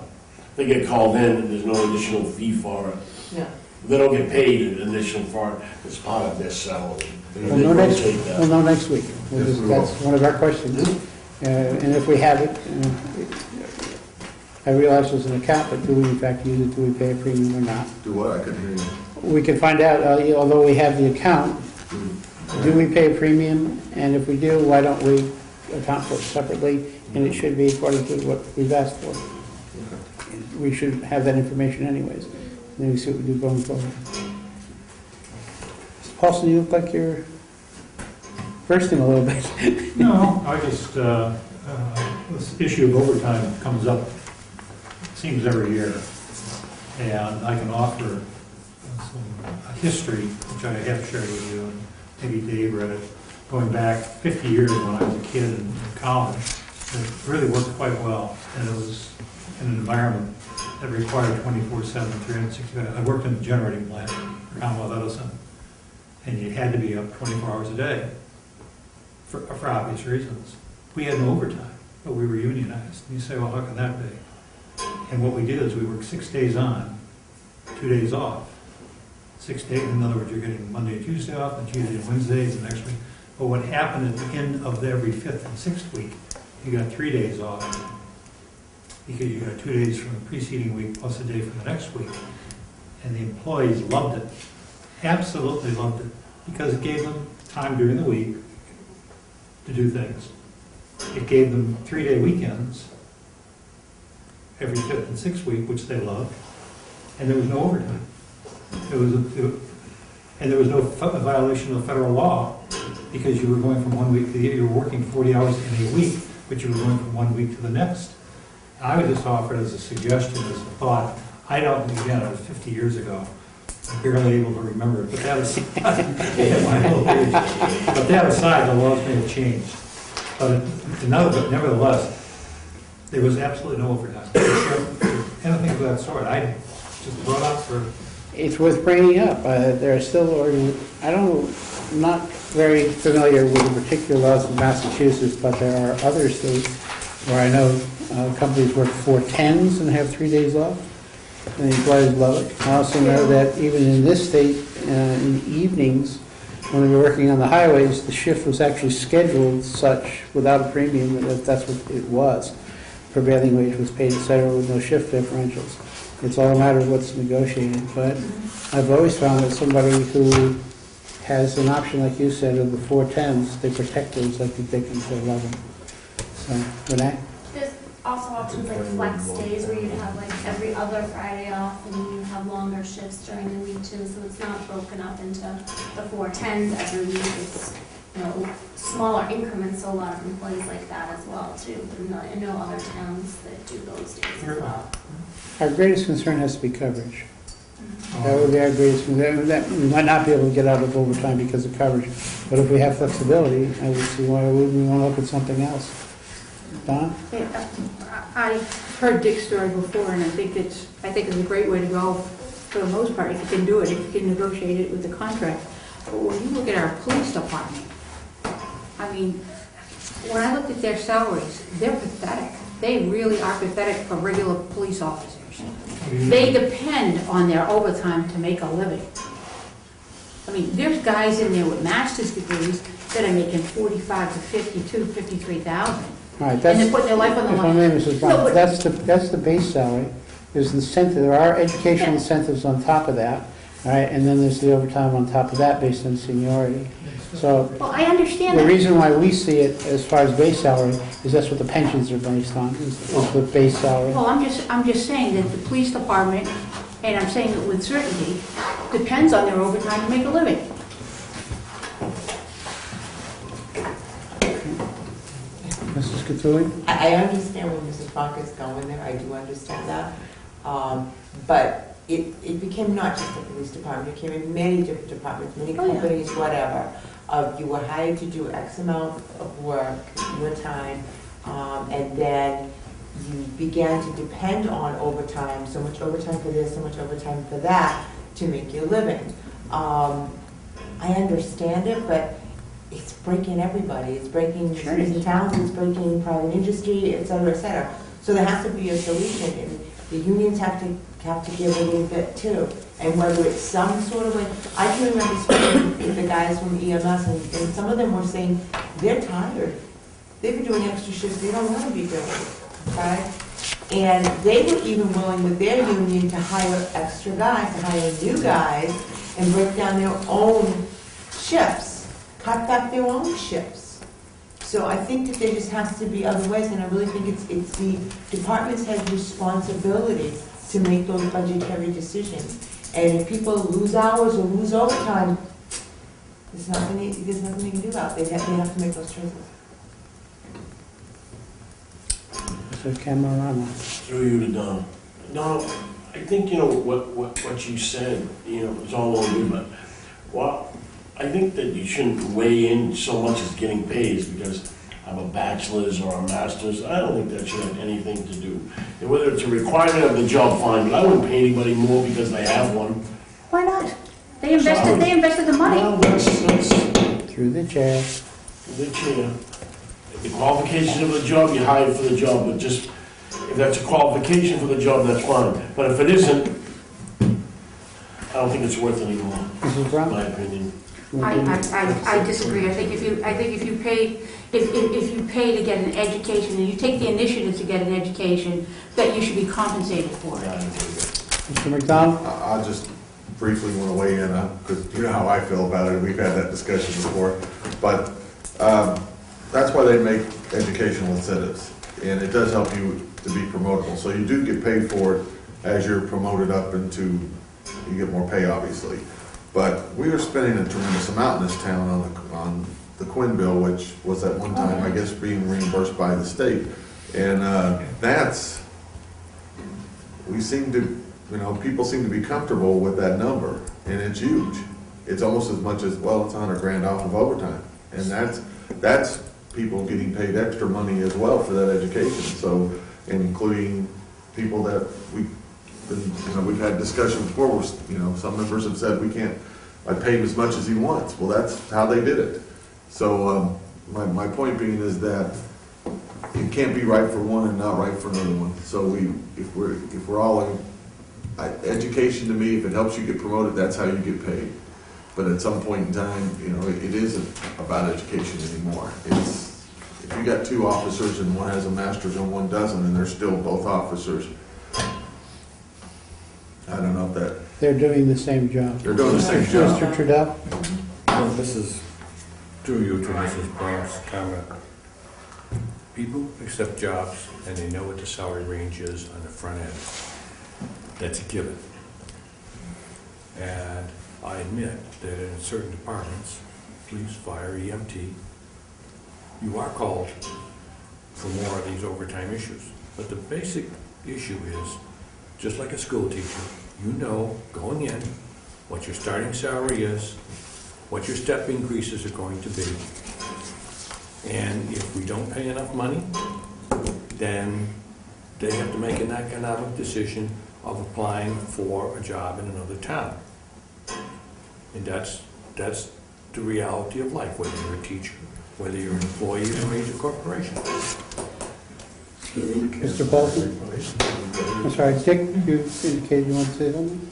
I: If they get called in and there's no additional fee for it,
D: Yeah.
I: they don't get paid an additional for it, it's part of their salary.
A: We'll know next,
I: rotate that.
A: we'll know next week.
C: Yes, we
A: That's one of our questions. And if we have it, I realize there's an account, but do we in fact use it, do we pay a premium or not?
C: Do what? I couldn't hear you.
A: We can find out, although we have the account, do we pay a premium? And if we do, why don't we account for it separately? And it should be according to what we've asked for. We should have that information anyways. Then we see what we do going forward. Mr. Paulson, you look like you're bursting a little bit.
H: No, I just, this issue of overtime comes up, it seems every year. And I can offer some history, which I have shared with you, and maybe Dave read it, going back 50 years when I was a kid in college. It really worked quite well, and it was in an environment that required 24/7, 365. I worked in a generating plant for Commonwealth Edison, and you had to be up 24 hours a day for obvious reasons. We had no overtime, but we were unionized. And you say, well, how can that be? And what we did is we worked 6 days on, 2 days off. 6 days, in other words, you're getting Monday and Tuesday off, and Tuesday and Wednesdays the next week. But what happened at the end of every fifth and sixth week, you got 3 days off, because you got 2 days from the preceding week plus a day from the next week. And the employees loved it, absolutely loved it, because it gave them time during the week to do things. It gave them 3-day weekends every fifth and sixth week, which they loved, and there was no overtime. And there was no violation of federal law, because you were going from 1 week to the other. You were working 40 hours in a week, but you were going from 1 week to the next. I would just offer it as a suggestion, as a thought. I don't, again, it was 50 years ago. I'm barely able to remember it, but that aside, but that aside, the laws may have changed. But nevertheless, there was absolutely no overtime. Anything of that sort. I just brought up for.
A: It's worth bringing up. There are still, I'm not very familiar with the particular laws of Massachusetts, but there are other states where I know companies work 4/10s and have 3 days off, and the employees love it. I also know that even in this state, in the evenings, when we were working on the highways, the shift was actually scheduled such, without a premium, that that's what it was. Prevailing wage was paid, et cetera, with no shift differentials. It's all a matter of what's negotiated, but I've always found that somebody who has an option, like you said, of the 4/10s, they protect those like they can to 11. So, Renee?
J: There's also options like flex days where you have like every other Friday off and you have longer shifts during the week too, so it's not broken up into the 4/10s every week. It's, smaller increments, so a lot of employees like that as well too. But I know other towns that do those days as well.
A: Our greatest concern has to be coverage. That would be our greatest concern. That we might not be able to get out of overtime because of coverage, but if we have flexibility, I would see why we want to look at something else. Don?
B: Yeah, I heard Dick's story before, and I think it's a great way to go for the most part, if you can do it, if you can negotiate it with the contract. But when you look at our police department, I mean, when I looked at their salaries, they're pathetic. They really are pathetic for regular police officers. They depend on their overtime to make a living. I mean, there's guys in there with master's degrees that are making 45 to 52, 53,000.
A: All right,
B: And they're
A: that's,
B: putting their life on the
A: if I
B: line.
A: may, Mrs.
B: No,
A: Brown,
B: but-
A: that's the base salary. There's incentive, there are educational incentives on top of that, all right, and then there's the overtime on top of that based on seniority. So
B: Well, I understand
A: the
B: that.
A: reason why we see it as far as base salary is that's what the pensions are based on, is the base salary.
B: Well, I'm just saying that the police department, and I'm saying it with certainty, depends on their overtime to make a living.
A: Mrs. Cattouli?
D: I understand where Mrs. Bach is going there, I do understand that. But it became not just the police department, it became in many different departments, many
B: Oh, yeah.
D: companies, whatever. You were hired to do X amount of work, your time, and then you began to depend on overtime, so much overtime for this, so much overtime for that, to make your living. I understand it, but it's breaking everybody. It's breaking
B: Sure
D: cities
B: is.
D: and towns, it's breaking private industry, et cetera, et cetera. So there has to be a solution, and the unions have to give a little bit too. And whether it's some sort of way, I can remember speaking with the guys from EMS, and some of them were saying they're tired. They've been doing extra shifts they don't want to be doing, okay? And they were even willing with their union to hire extra guys, to hire new guys, and break down their own shifts, cut back their own shifts. So I think that there just has to be other ways, and I really think it's the department's head's responsibility to make those budgetary decisions. And if people lose hours or lose overtime, there's nothing they can do about it. They have to make those choices.
A: Mr. Camerano?
I: Through you to Don. No, I think, what you said, is all over, but, well, I think that you shouldn't weigh in so much as getting paid because I have a bachelor's or a master's. I don't think that should have anything to do. And whether it's a requirement of the job, fine, but I wouldn't pay anybody more because they have one.
B: Why not? They invested the money.
I: Well, that's
A: Through the chair.
I: the chair. The qualifications of the job, you hire for the job, but just, if that's a qualification for the job, that's fine. But if it isn't, I don't think it's worth it anymore,
A: Mrs.
I: in
A: Brown?
I: my opinion.
B: I disagree. I think if you pay to get an education, and you take the initiative to get an education, that you should be compensated for it.
A: Mr. McDonald?
C: I just briefly want to weigh in, because you know how I feel about it, we've had that discussion before. But that's why they make educational incentives, and it does help you to be promotable. So you do get paid for it as you're promoted up into, you get more pay, obviously. But we are spending a tremendous amount in this town on the Quinn bill, which was at one time, I guess, being reimbursed by the state. And we seem to, people seem to be comfortable with that number, and it's huge. It's almost as much as, well, it's $100,000 off of overtime. And that's people getting paid extra money as well for that education. So, including people that we've had discussions before where, some members have said I pay him as much as he wants. Well, that's how they did it. So, my point being is that it can't be right for one and not right for another one. So if we're all in, education to me, if it helps you get promoted, that's how you get paid. But at some point in time, it isn't about education anymore. If you got two officers and one has a master's and one doesn't, and they're still both officers, I don't know if that.
A: They're doing the same job.
C: They're doing the same job.
A: Mr. Trudell?
G: Well, this is to you, to Mrs. Brown's comment. People accept jobs and they know what the salary range is on the front end. That's a given. And I admit that in certain departments, police, fire, EMT, you are called for more of these overtime issues. But the basic issue is, just like a school teacher, you know going in what your starting salary is, what your step increases are going to be. And if we don't pay enough money, then they have to make an economic decision of applying for a job in another town. And that's the reality of life, whether you're a teacher, whether you're an employee in a major corporation.
A: Mr. Bolton? I'm sorry, Dick, you indicated you want to say something?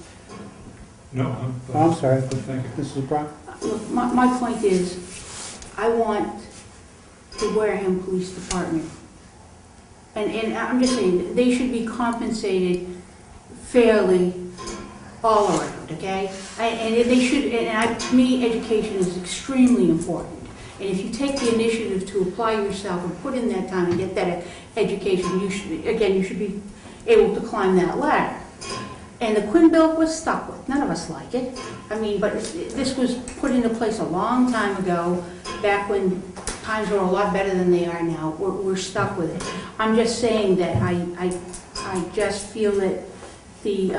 H: No,
A: Oh, I'm sorry,
H: thank you.
A: Mrs. Brock?
B: Look, my point is, I want the Wareham Police Department, and I'm just saying, they should be compensated fairly all around, okay? And they should, to me, education is extremely important. And if you take the initiative to apply yourself and put in that time and get that education, you should be able to climb that ladder. And the Quinn bill was stuck with. None of us like it. I mean, but this was put into place a long time ago, back when times were a lot better than they are now. We're stuck with it. I'm just saying that I just feel that the,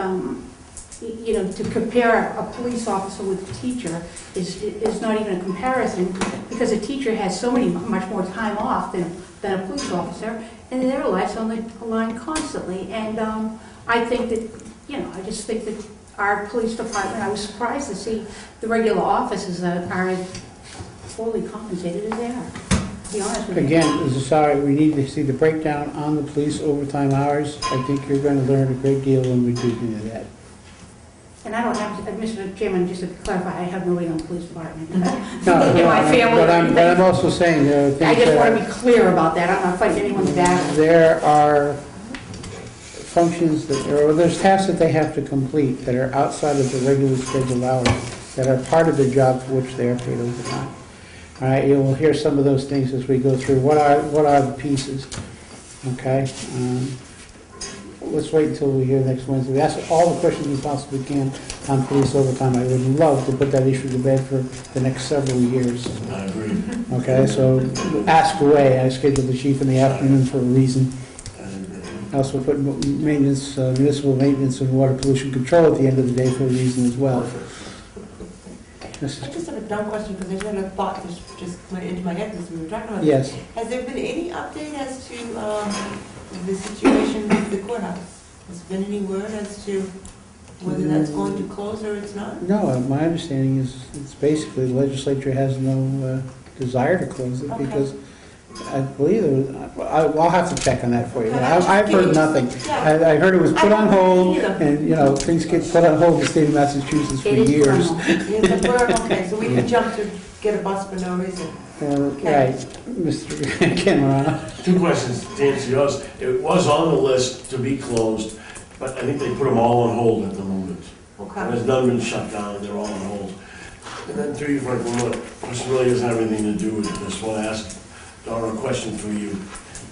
B: to compare a police officer with a teacher is not even a comparison, because a teacher has much more time off than a police officer, and their life's on the line constantly. And I think that, I just think that our police department, I was surprised to see the regular officers that are as fully compensated as they are, to be honest with you.
A: Again, sorry, we need to see the breakdown on the police overtime hours. I think you're going to learn a great deal when we do that.
B: And I don't have, Mr. Chairman, just to clarify, I have nobody on the police department.
A: No,
B: In my family.
A: but I'm also saying there are things
B: I just want
A: that
B: to be clear about that. I'm not fighting anyone's battle.
A: there are functions there's tasks that they have to complete that are outside of the regular scheduled hours, that are part of the job for which they are paid overtime. All right, you will hear some of those things as we go through. What are the pieces? Okay? Let's wait until we hear next Wednesday. We ask all the questions we possibly can on police overtime. I would love to put that issue to bed for the next several years.
I: I agree.
A: Okay, so ask away. I scheduled the chief in the afternoon for a reason. I also put maintenance, municipal maintenance and water pollution control at the end of the day for a reason as well.
D: I just have a dumb question, because I just had a thought that just went into my head as we were talking about
A: Yes.
D: this. Has there been any update as to the situation with the courthouse? Has there been any word as to whether that's going to close or it's not?
A: No, my understanding is it's basically the legislature has no desire to close it
D: Okay.
A: because I believe I'll have to check on that for you.
D: Okay.
A: I've heard nothing.
D: Yeah.
A: I heard it was put on hold,
D: either.
A: and things get put on hold in the state of Massachusetts for
B: It is
A: years.
D: Yes, but okay, so we can jump to get a bus for no reason.
A: Right, Mr. Cameron.
I: Two questions to answer yours. It was on the list to be closed, but I think they put them all on hold at the moment.
D: Okay.
I: There's none been shut down, they're all on hold. And then through you, Frank, this really doesn't have anything to do with this. I want to ask Dora a question for you.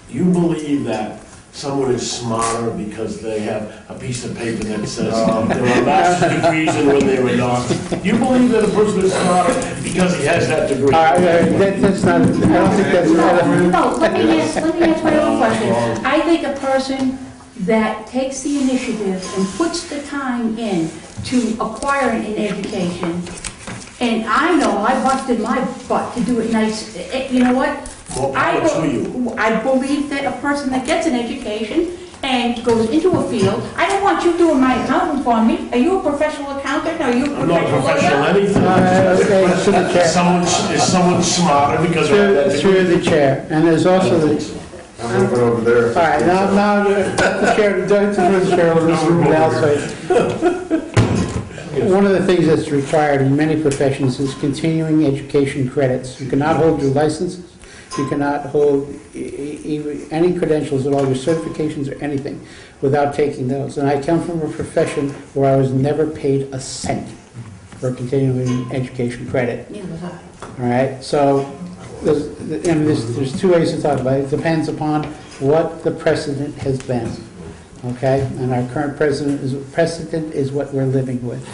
I: You believe that someone is smarter because they have a piece of paper that says they were master's degrees and when they were not? Do you believe that a person is smarter because he has that degree?
A: That's not, I don't think that's...
B: No, let me ask my own question. I think a person that takes the initiative and puts the time in to acquire an education, and I know I busted my butt to do it nice, you know what?
I: More power to you.
B: I believe that a person that gets an education and goes into a field, I don't want you doing my accounting for me. Are you a professional accountant? Are you a
I: I'm not
B: professional
I: professional
B: lawyer?
I: anything.
A: Okay, to the chair.
I: Is someone smarter because of that
A: Through
I: degree?
A: the chair, and there's also the...
C: I'm looking over there.
A: All right, now, the chair, the chair will just move outside. One of the things that's required in many professions is continuing education credits. You cannot hold your licenses, you cannot hold any credentials at all, your certifications or anything, without taking those. And I come from a profession where I was never paid a cent for continuing education credit.
B: Neither was I.
A: All right, so there's two ways to talk about it. It depends upon what the precedent has been, okay? And our current precedent is what we're living with.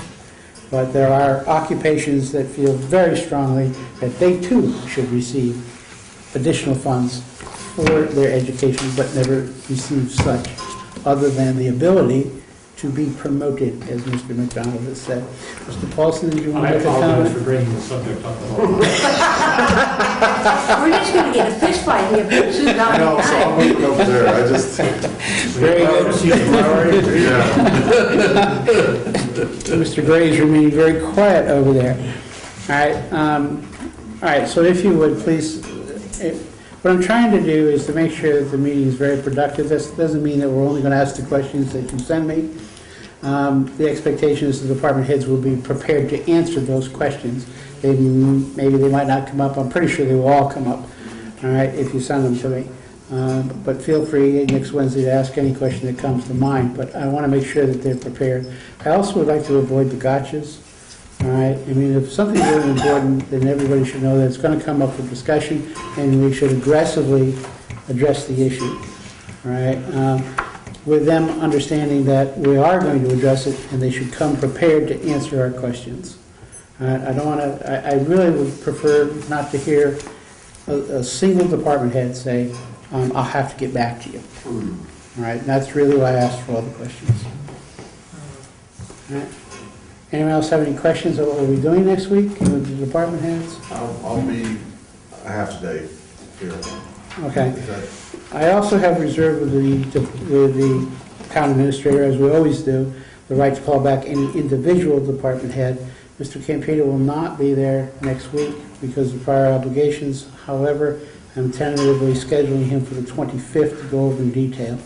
A: But there are occupations that feel very strongly that they too should receive additional funds for their education, but never receive such, other than the ability to be promoted, as Mr. McDonald has said. Mr. Paulson, did you want
H: I
A: to make a
H: apologize
A: comment?
H: for bringing the subject up at all.
B: We're just going to get a fist fight here pretty soon.
C: I know, so I'm looking over there, I just,
A: Very good.
C: yeah.
A: Mr. Gray's remaining very quiet over there. All right, so if you would, please, what I'm trying to do is to make sure that the meeting is very productive. This doesn't mean that we're only going to ask the questions that you send me. The expectation is the department heads will be prepared to answer those questions. Maybe they might not come up. I'm pretty sure they will all come up, all right, if you send them to me. But feel free next Wednesday to ask any question that comes to mind, but I want to make sure that they're prepared. I also would like to avoid the gotchas, all right? I mean, if something's really important, then everybody should know that it's going to come up for discussion, and we should aggressively address the issue, all right? With them understanding that we are going to address it, and they should come prepared to answer our questions. I don't want to, I really would prefer not to hear a single department head say, I'll have to get back to you. All right, and that's really why I asked for all the questions. All right. Anyone else have any questions about what we're doing next week with the department heads?
C: I'll be a half day here.
A: Okay.
C: Is that-
A: I also have reserved with the town administrator, as we always do, the right to call back any individual department head. Mr. Campino will not be there next week because of prior obligations. However, I'm tentatively scheduling him for the 25th to go over in detail.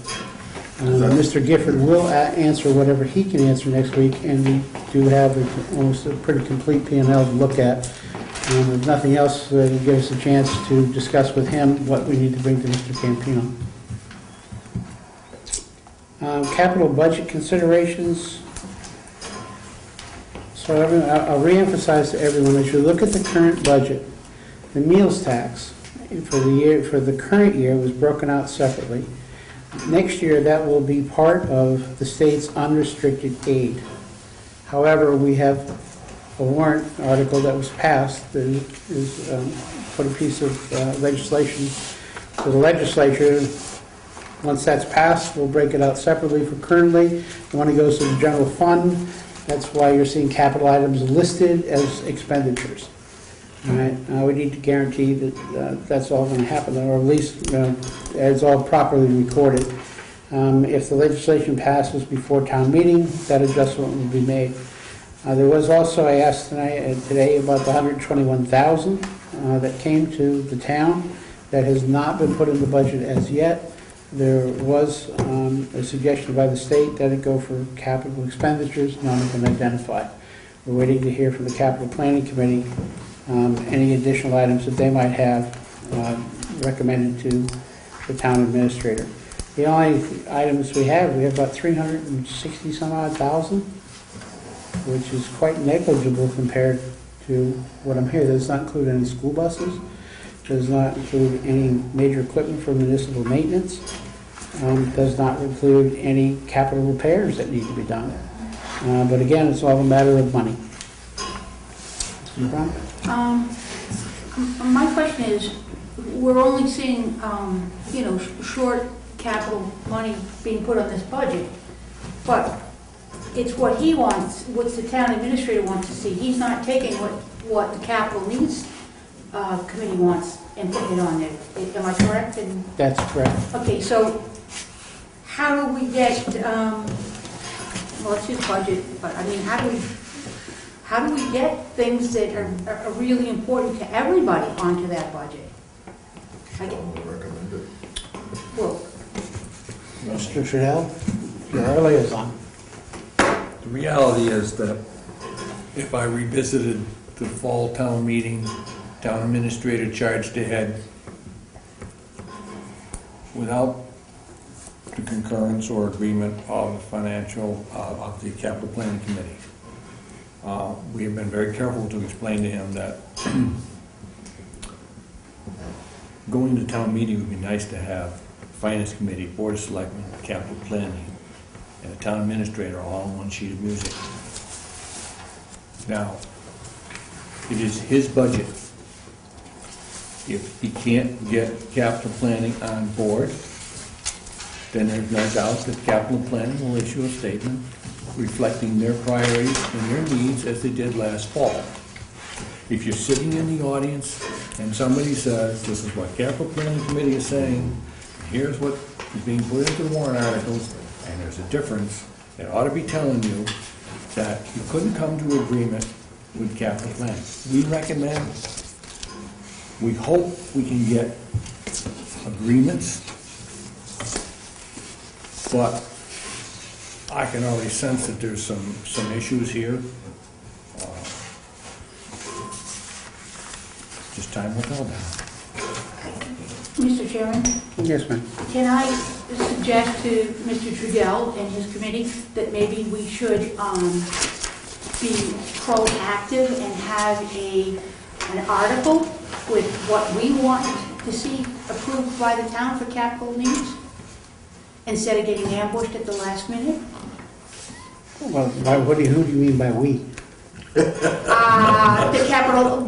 A: Mr. Gifford will answer whatever he can answer next week, and we do have almost a pretty complete P&L to look at. If nothing else, it'll give us a chance to discuss with him what we need to bring to Mr. Campino. Capital budget considerations. So I'll reemphasize to everyone, as you look at the current budget, the meals tax for the current year was broken out separately. Next year, that will be part of the state's unrestricted aid. However, we have a warrant article that was passed that is put a piece of legislation to the legislature. Once that's passed, we'll break it out separately for currently. When it goes to the general fund, that's why you're seeing capital items listed as expenditures. All right, we need to guarantee that that's all going to happen, or at least it's all properly recorded. If the legislation passes before town meeting, that adjustment will be made. There was also, I asked today about the $121,000 that came to the town that has not been put in the budget as yet. There was a suggestion by the state that it go for capital expenditures, none have been identified. We're waiting to hear from the capital planning committee any additional items that they might have recommended to the town administrator. The only items we have about 360 some odd thousand, which is quite negligible compared to what I'm hearing. Does not include any school buses, does not include any major equipment for municipal maintenance, does not include any capital repairs that need to be done. But again, it's all a matter of money. Mr. Brown?
B: My question is, we're only seeing, short capital money being put on this budget, but it's what he wants, what the town administrator wants to see. He's not taking what the capital needs committee wants and putting it on there. Am I correct?
A: That's correct.
B: Okay, so how do we get, well, it's his budget, but I mean, how do we get things that are really important to everybody onto that budget?
C: I would recommend it.
B: Well,
A: Mr. Trudell, you're our liaison.
G: The reality is that if I revisited the fall town meeting, town administrator charged ahead without the concurrence or agreement of the financial, of the capital planning committee. We have been very careful to explain to him that going to town meeting would be nice to have finance committee, board of selectmen, capital planning, and a town administrator all on one sheet of music. Now, it is his budget. If he can't get capital planning on board, then there's no doubt that capital planning will issue a statement reflecting their priorities and their needs as they did last fall. If you're sitting in the audience and somebody says, this is what capital planning committee is saying, here's what is being put into the warrant articles, and there's a difference, it ought to be telling you that you couldn't come to agreement with capital planning. We recommend, we hope we can get agreements, but I can already sense that there's some issues here. Just time will tell now.
B: Mr. Chairman,
A: Yes, ma'am.
B: can I suggest to Mr. Trudell and his committee that maybe we should be proactive and have an article with what we want to see approved by the town for capital needs, instead of getting ambushed at the last minute?
A: Well, who do you mean by we?
B: The capital,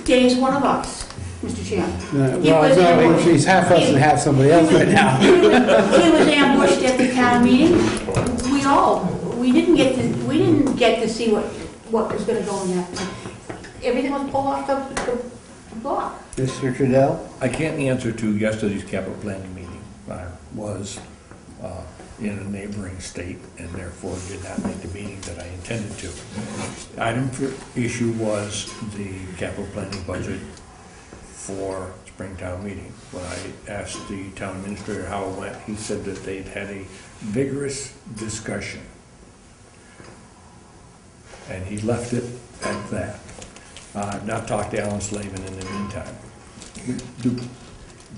B: Dave's one of us, Mr. Chairman.
A: Well, she's half us and half somebody else right now.
B: He was ambushed at the town meeting. We didn't get to see what was gonna go in that. Everything was pulled off the block.
A: Mr. Trudell?
G: I can't answer to yesterday's capital planning meeting. I was in a neighboring state and therefore did not make the meeting that I intended to. Item for issue was the capital planning budget for Springtown meeting. When I asked the town administrator how it went, he said that they'd had a vigorous discussion. And he left it at that. I've not talked to Alan Slavin in the meantime.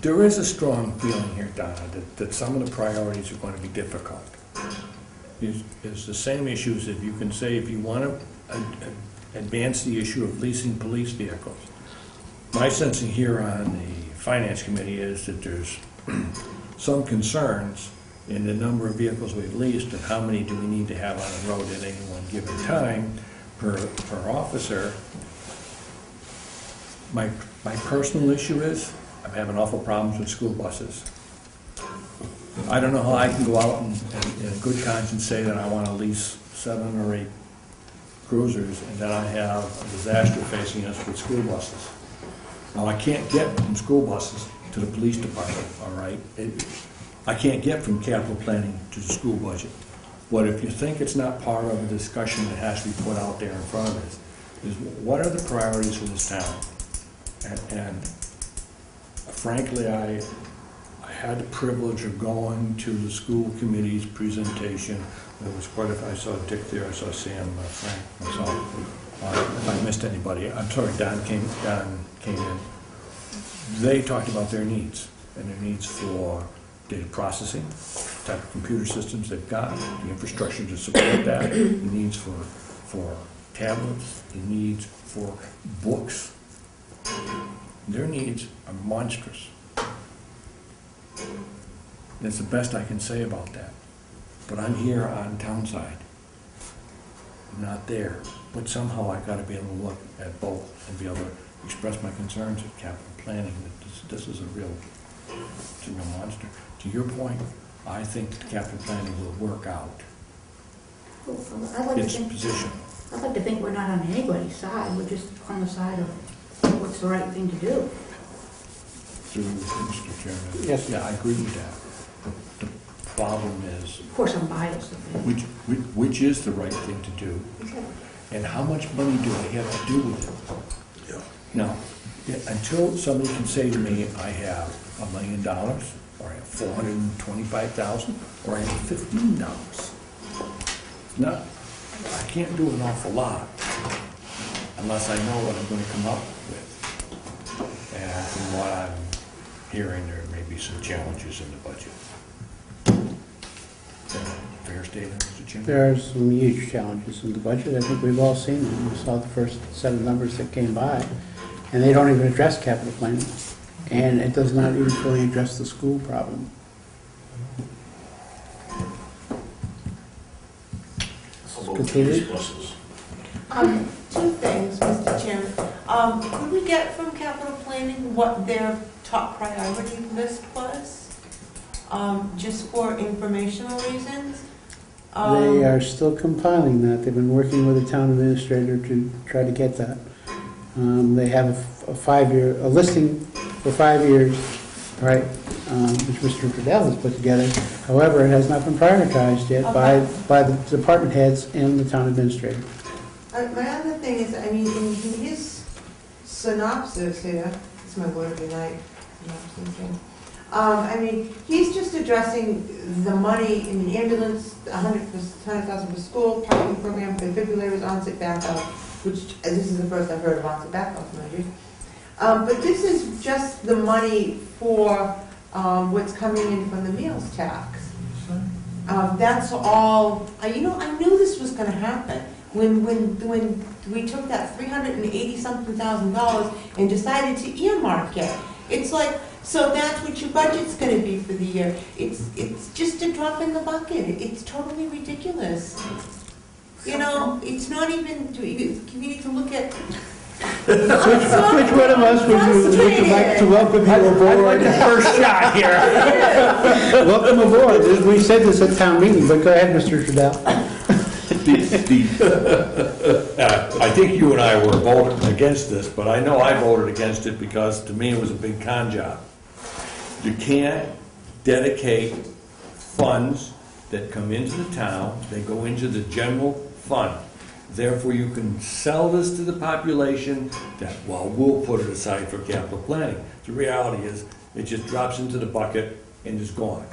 G: There is a strong feeling here, Donna, that some of the priorities are going to be difficult. It's the same issues if you can say if you want to advance the issue of leasing police vehicles. My sensing here on the Finance Committee is that there's some concerns in the number of vehicles we've leased and how many do we need to have on the road at any one given time per officer. My personal issue is I'm having awful problems with school buses. I don't know how I can go out and in good conscience say that I want to lease 7 or 8 cruisers and then I have a disaster facing us with school buses. Now, I can't get from school buses to the police department, all right? I can't get from capital planning to the school budget. But if you think it's not part of a discussion that has to be put out there in front of us, is what are the priorities for this town? And frankly, I had the privilege of going to the school committee's presentation. There was quite a, I saw Dick there, I saw Sam, Frank, myself. If I missed anybody, I'm sorry, Don came in. They talked about their needs, and their needs for data processing, the type of computer systems they've got, the infrastructure to support that, the needs for tablets, the needs for books. Their needs are monstrous. That's the best I can say about that. But I'm here on town side. I'm not there. But somehow I've got to be able to look at both and be able to express my concerns at capital planning, that this is a real monster. To your point, I think that capital planning will work out its position.
B: I'd like to think we're not on anybody's side, we're just on the side of what's the right thing to do.
G: Through Mr. Chairman.
A: Yes.
G: Yeah, I agree with that. The problem is,
B: Of course, I'm biased.
G: which is the right thing to do, and how much money do I have to do with it?
I: Yeah.
G: Now, until somebody can say to me, I have $1 million, or I have $425,000, or I have $15. Not, I can't do an awful lot unless I know what I'm going to come up with. And from what I'm hearing, there may be some challenges in the budget. Fair statement, Mr. Chairman?
A: There are some huge challenges in the budget. I think we've all seen them. We saw the first set of numbers that came by, and they don't even address capital planning. And it does not even fully address the school problem.
I: How about
A: Completed?
I: police buses?
D: Two things, Mr. Chairman. Could we get from capital planning what their top priority list was? Just for informational reasons?
A: They are still compiling that. They've been working with the town administrator to try to get that. They have a 5-year, a listing for 5 years, right, which Mr. Trudell has put together. However, it has not been prioritized yet by the department heads and the town administrator.
D: My other thing is, I mean, in his synopsis here, it's my word of the night, synopsis thing. I mean, he's just addressing the money in the ambulance, 100,000 for school, parking program, defibrillators, on-site backup, which, this is the first I've heard of on-site backup, mind you. But this is just the money for what's coming in from the meals tax. That's all, you know, I knew this was gonna happen. When we took that $380-something thousand and decided to earmark it. It's like, so that's what your budget's gonna be for the year. It's just a drop in the bucket. It's totally ridiculous. You know, it's not even, you need to look at.
A: Which one of us would you like to welcome you aboard?
G: First shot here.
A: Welcome aboard. We said this at town meeting, but go ahead, Mr. Trudell.
G: I think you and I were voting against this, but I know I voted against it because to me it was a big con job. You can't dedicate funds that come into the town, they go into the general fund. Therefore, you can sell this to the population that, well, we'll put it aside for capital planning. The reality is, it just drops into the bucket and is gone.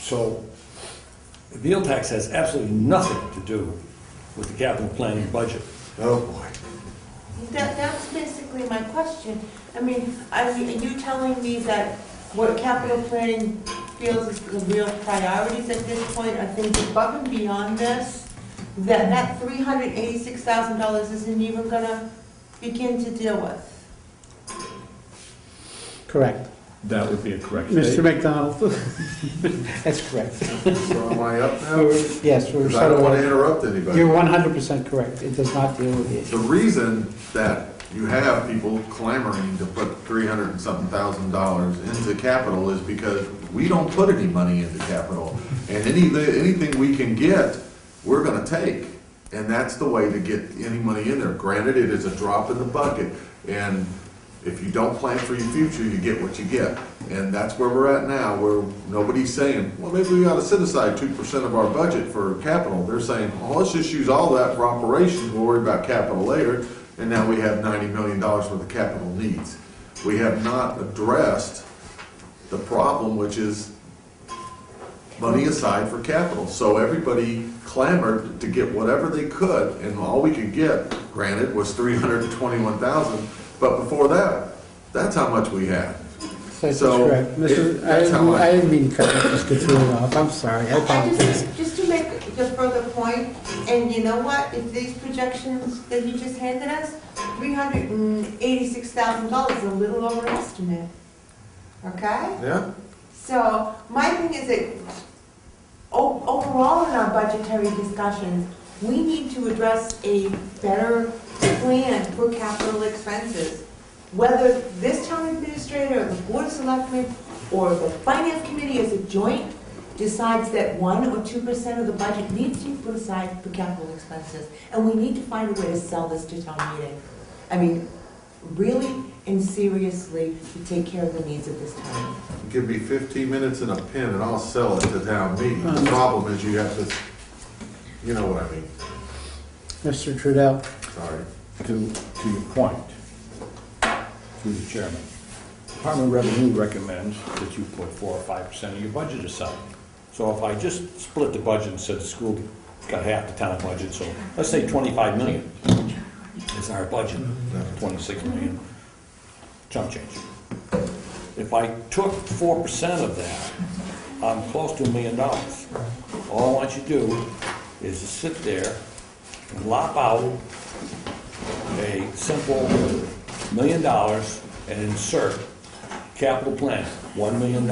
G: So, the meal tax has absolutely nothing to do with the capital planning budget.
C: Oh, boy.
D: That's basically my question. I mean, are you telling me that what capital planning feels is the real priorities at this point are things above and beyond this? That $386,000 isn't even gonna begin to deal with?
A: Correct.
K: That would be a correct
A: Mr.
K: statement.
A: McDonald? That's correct.
C: So am I up now?
A: Yes, we're
C: Because I don't want to
A: sort
C: interrupt anybody.
A: You're 100% correct. It does not deal with the issue.
C: The reason that you have people clamoring to put $300 and something thousand into capital is because we don't put any money into capital. And anything we can get, we're gonna take. And that's the way to get any money in there. Granted, it is a drop in the bucket. And if you don't plan for your future, you get what you get. And that's where we're at now, where nobody's saying, well, maybe we ought to set aside 2% of our budget for capital. They're saying, well, let's just use all that for operations, we'll worry about capital later. And now we have $90 million worth of capital needs. We have not addressed the problem, which is money aside for capital. So everybody clamored to get whatever they could, and all we could get, granted, was $321,000. But before that, that's how much we had.
A: That's correct. I didn't mean to cut Mr. Trudell off. I'm sorry. I apologize.
D: Just to make a further point, and you know what, if these projections that he just handed us, $386,000 is a little overestimate, okay?
C: Yeah?
D: So, my thing is that overall in our budgetary discussions, we need to address a better plan for capital expenses. Whether this town administrator, or the board of selectmen, or the finance committee as a joint decides that 1 or 2% of the budget needs to be put aside for capital expenses. And we need to find a way to sell this to town meeting. I mean, really and seriously to take care of the needs of this town.
C: Give me 15 minutes and a pen and I'll sell it to town meeting. The problem is you have to, you know what I mean.
A: Mr. Trudell?
C: Sorry.
K: To your point, through the chairman, Department of Revenue recommends that you put 4 or 5% of your budget aside. So if I just split the budget and said the school got half the town budget, so let's say 25 million is our budget, 26 million, chump change. If I took 4% of that, I'm close to $1 million. All I want you to do is to sit there and lop out a simple $1 million and insert capital plan, $1 million.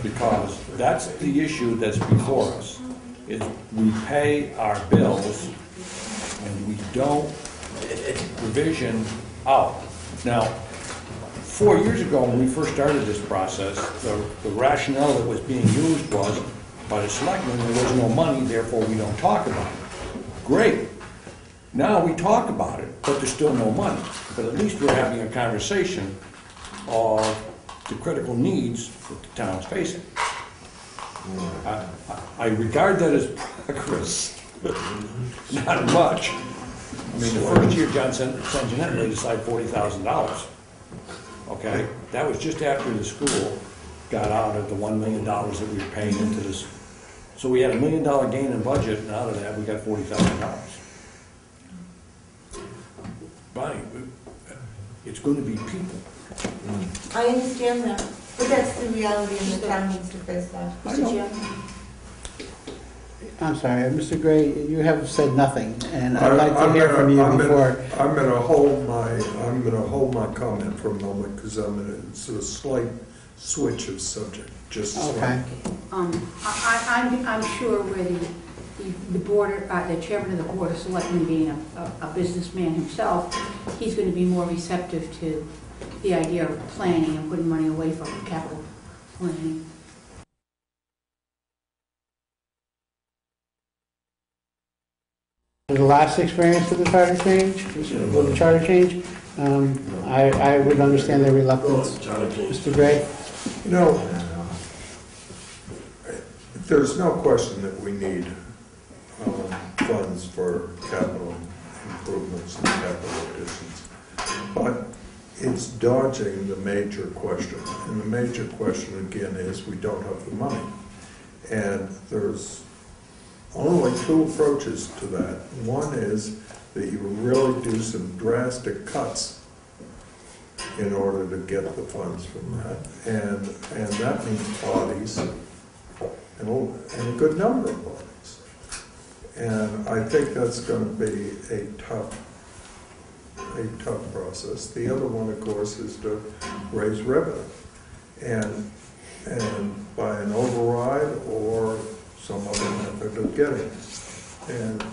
K: Because that's the issue that's before us, is we pay our bills and we don't provision out. Now, 4 years ago when we first started this process, the rationale that was being used was by the selectmen, there was no money, therefore we don't talk about it. Great. Now we talk about it, but there's still no money. But at least we're having a conversation of the critical needs that the town's facing. I regard that as progress, not much. I mean, the first year John Sanguinetti laid aside $40,000.
G: okay? That was just after the school got out of the $1 million that we were paying into this. So we had $1 million gain in budget, and out of that, we got $40,000. Bonnie, it's going to be people.
D: I understand that, but that's the reality, and the town needs to face that.
J: Mr. Chairman.
A: I'm sorry, Mr. Gray, you have said nothing, and I'd like to hear from you before.
L: I'm gonna hold my comment for a moment, because it's a slight switch of subject, just slightly.
A: Okay.
B: I'm sure where the board, the chairman of the board of selectmen being a businessman himself, he's going to be more receptive to the idea of planning and putting money away for capital planning.
A: The last experience with the charter change, I would understand their reluctance. Mr. Gray?
L: You know, there's no question that we need funds for capital improvements and capital additions, but it's dodging the major question. And the major question, again, is we don't have the money. And there's only two approaches to that. One is that you really do some drastic cuts in order to get the funds from that. And that means bodies, and a good number of bodies. And I think that's going to be a tough process. The other one, of course, is to raise revenue. And by an override or some other method of getting it. And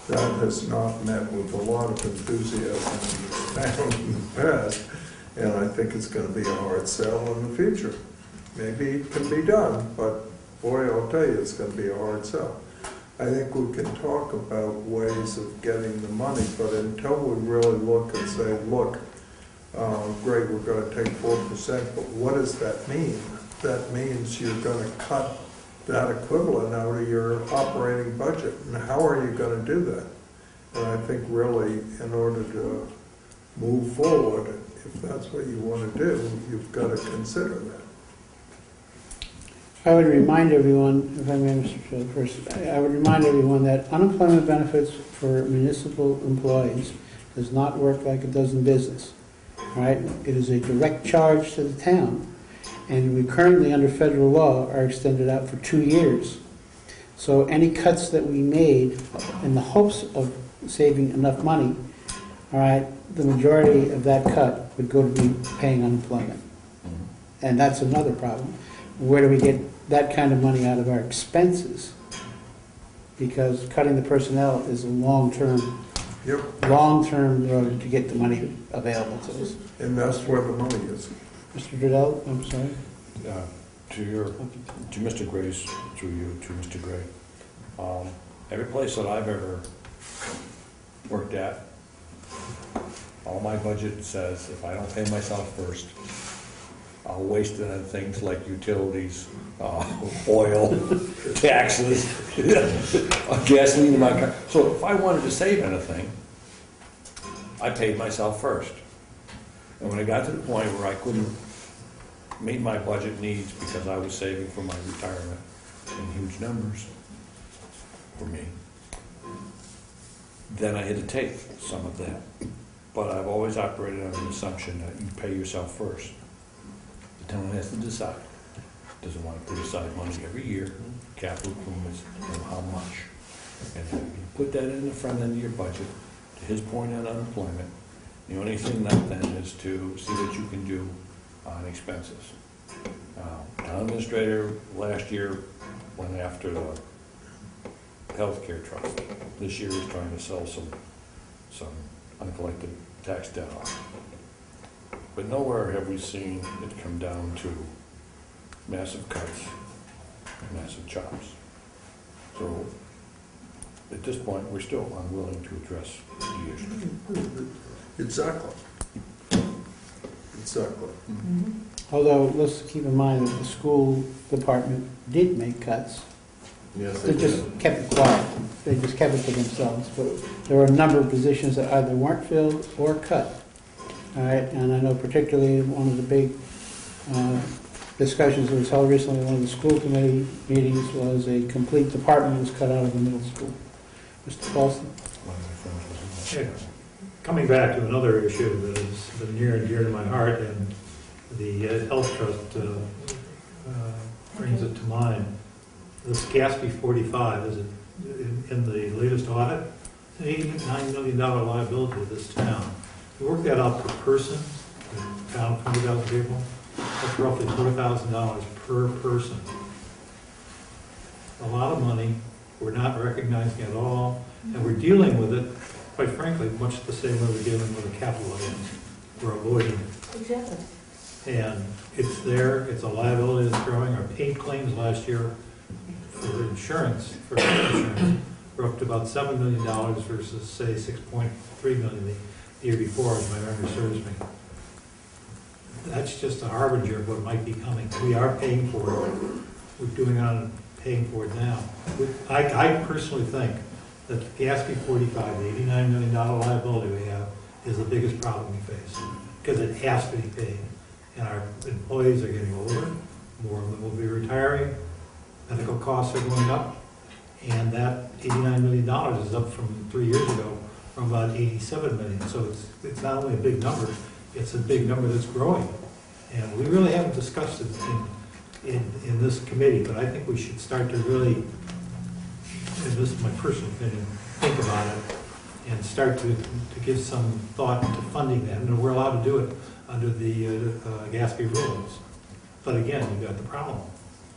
L: that has not met with a lot of enthusiasm in the past, and I think it's going to be a hard sell in the future. Maybe it can be done, but boy, I'll tell you, it's going to be a hard sell. I think we can talk about ways of getting the money, but until we really look and say, look, great, we're going to take 4%, but what does that mean? That means you're going to cut that equivalent out of your operating budget. And how are you going to do that? And I think really, in order to move forward, if that's what you want to do, you've got to consider that.
A: I would remind everyone, if I may, Mr. Chair, first, I would remind everyone that unemployment benefits for municipal employees does not work like it does in business. All right? It is a direct charge to the town. And we currently, under federal law, are extended out for 2 years. So any cuts that we made in the hopes of saving enough money, all right, the majority of that cut would go to be paying unemployment. And that's another problem. Where do we get that kind of money out of our expenses? Because cutting the personnel is a long-term road to get the money available to us.
L: And that's where the money is.
A: Mr. Driddell, I'm sorry.
G: To Mr. Gray's, through you, to Mr. Gray. Every place that I've ever worked at, all my budget says if I don't pay myself first, I'll waste it on things like utilities, oil, taxes, gasoline in my car. So if I wanted to save anything, I paid myself first. And when I got to the point where I couldn't meet my budget needs because I was saving for my retirement in huge numbers for me, then I had to take some of that. But I've always operated on the assumption that you pay yourself first. The town has to decide. Does it want to put aside money every year, capital improvements, and how much? And if you put that in the front end of your budget, to his point on unemployment, the only thing left then is to see what you can do on expenses. Town administrator last year went after the healthcare trust. This year he's trying to sell some uncollected tax debt off. But nowhere have we seen it come down to massive cuts, massive chops. So at this point, we're still unwilling to address the issue.
L: Exactly.
D: Mm-hmm.
A: Although, let's keep in mind that the school department did make cuts.
C: Yes,
A: They just kept it quiet. They just kept it to themselves. But there were a number of positions that either weren't filled or cut. All right, and I know particularly one of the big discussions that was held recently in one of the school committee meetings was a complete department was cut out of the middle school. Mr. Paulson?
H: Yeah. Coming back to another issue that has been near and dear to my heart, and the Health Trust brings it to mind. This Gatsby 45 is in the latest audit, it's an $89 million liability to this town. You work that out per person, the town of 20,000 people, that's roughly $4,000 per person. A lot of money, we're not recognizing it at all, and we're dealing with it, quite frankly, much the same way we're dealing with a capital item. We're avoiding it.
D: Exactly.
H: And it's there, it's a liability that's growing. Our paid claims last year for insurance, for health insurance, were up to about $7 million versus, say, $6.3 million the year before, as my memory serves me. That's just a harbinger of what might be coming. We are paying for it. We're doing it on paying for it now. I personally think that the Gatsby 45, the $89 million liability we have, is the biggest problem we face, because it has to be paid. And our employees are getting older, more of them will be retiring, medical costs are going up, and that $89 million is up from 3 years ago from about $87 million. So it's not only a big number, it's a big number that's growing. And we really haven't discussed it in this committee, but I think we should start to really, and this is my personal opinion, think about it and start to give some thought to funding that. And we're allowed to do it under the Gatsby rules. But again, you've got the problem.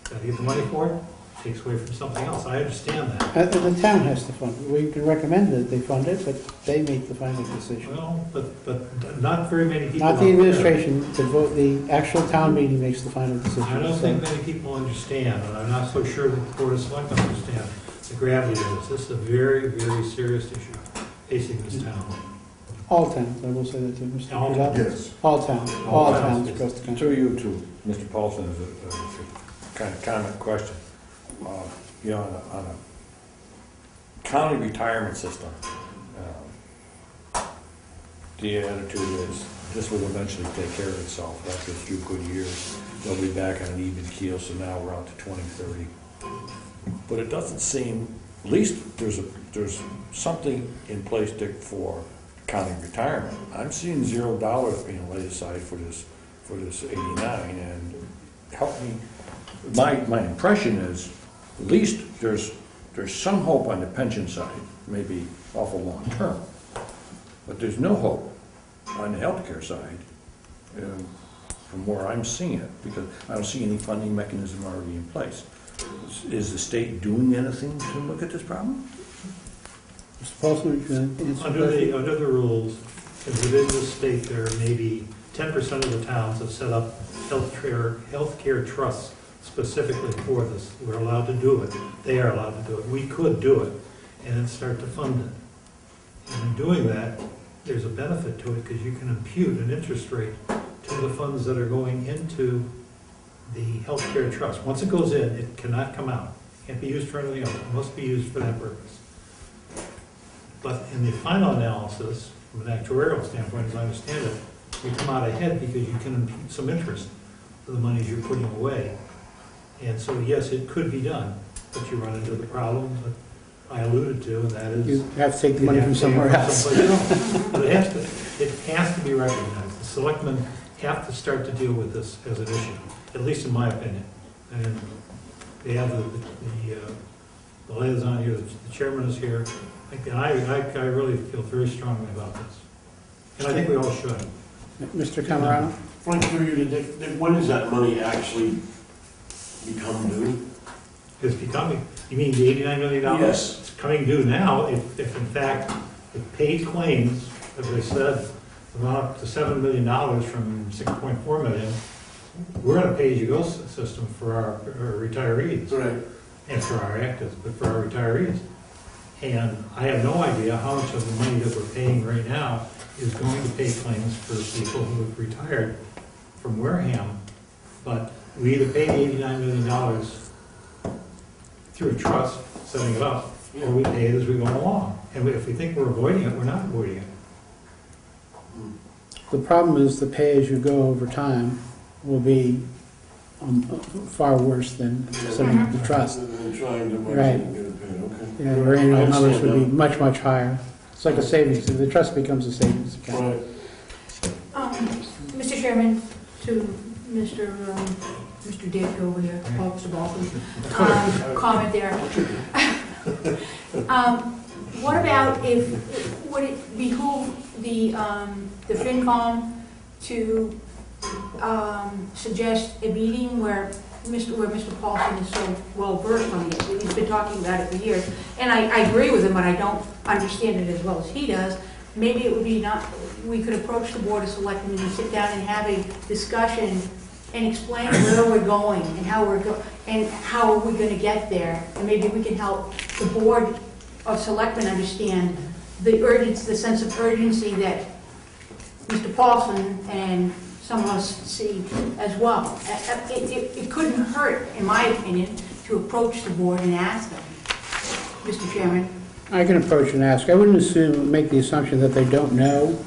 H: Got to get the money for it, takes away from something else. I understand that.
A: The town has to fund it. We can recommend that they fund it, but they make the final decision.
H: Well, but not very many people.
A: Not the administration, the actual town meeting makes the final decision.
H: I don't think many people understand, and I'm not so sure that the Board of Selectmen understand the gravity of this. This is a very, very serious issue facing this town.
A: All towns, I will say that too, Mr.
H: All
A: Trudell.
L: Yes.
A: All towns, all towns across the country.
K: To you too, Mr. Paulson, is a kind of comment question. You know, on a county retirement system, the attitude is this will eventually take care of itself after a few good years. They'll be back on an even keel, so now we're out to 2030. But it doesn't seem, at least there's something in place, Dick, for county retirement. I'm seeing $0 being laid aside for this 89, and help me. My impression is, at least there's some hope on the pension side, maybe awful long term, but there's no hope on the healthcare side, from where I'm seeing it, because I don't see any funding mechanism already in place. Is the state doing anything to look at this problem?
A: Mr. Paulson, you can answer
H: Under the rules, and within the state, there may be 10% of the towns have set up healthcare trusts specifically for this. We're allowed to do it. They are allowed to do it. We could do it and then start to fund it. And in doing that, there's a benefit to it because you can impute an interest rate to the funds that are going into the healthcare trust. Once it goes in, it cannot come out. It can't be used for anything else. It must be used for that purpose. But in the final analysis, from an actuarial standpoint, as I understand it, you come out ahead because you can impute some interest to the monies you're putting away. And so, yes, it could be done, but you run into the problem that I alluded to, and that is...
A: You have to take the money from somewhere else.
H: But it has to be recognized. The selectmen have to start to deal with this as an issue, at least in my opinion. And they have the liaison here, the chairman is here, and I really feel very strongly about this. And I think we all should.
A: Mr. Camerano?
I: Frank, through you to Dick, when does that money actually become due?
H: It's becoming, you mean the $89 million?
I: Yes.
H: It's coming due now if in fact, the paid claims, as I said, amount up to $7 million from $6.4 million, we're on a pay-as-you-go system for our retirees.
I: Right.
H: And for our actives, but for our retirees. And I have no idea how much of the money that we're paying right now is going to pay claims for people who have retired from Wareham. But we either pay the $89 million through a trust, setting it up, or we pay it as we go along. And if we think we're avoiding it, we're not avoiding it.
A: The problem is the pay-as-you-go over time will be far worse than setting up the trust.
I: Than trying to budget
A: Right.
I: and get it paid, okay.
A: Yeah, your annual
I: I
A: numbers
I: understand
A: would be
I: that.
A: much, much higher. It's like a savings, the trust becomes a savings account.
I: Right.
B: Mr. Chairman, to Mr. Dick over here, Mr. Baldwin, comment there. What about would it behoove the FinCom to suggest a meeting where Mr. Paulson is so well versed on it, he's been talking about it for years, and I agree with him, but I don't understand it as well as he does. Maybe it would be we could approach the Board of Selectmen and sit down and have a discussion and explain where we're going and how are we going to get there, and maybe we can help the Board of Selectmen understand the sense of urgency that Mr. Paulson and some of us see as well. It couldn't hurt, in my opinion, to approach the board and ask them. Mr. Chairman?
A: I can approach and ask. I wouldn't make the assumption that they don't know,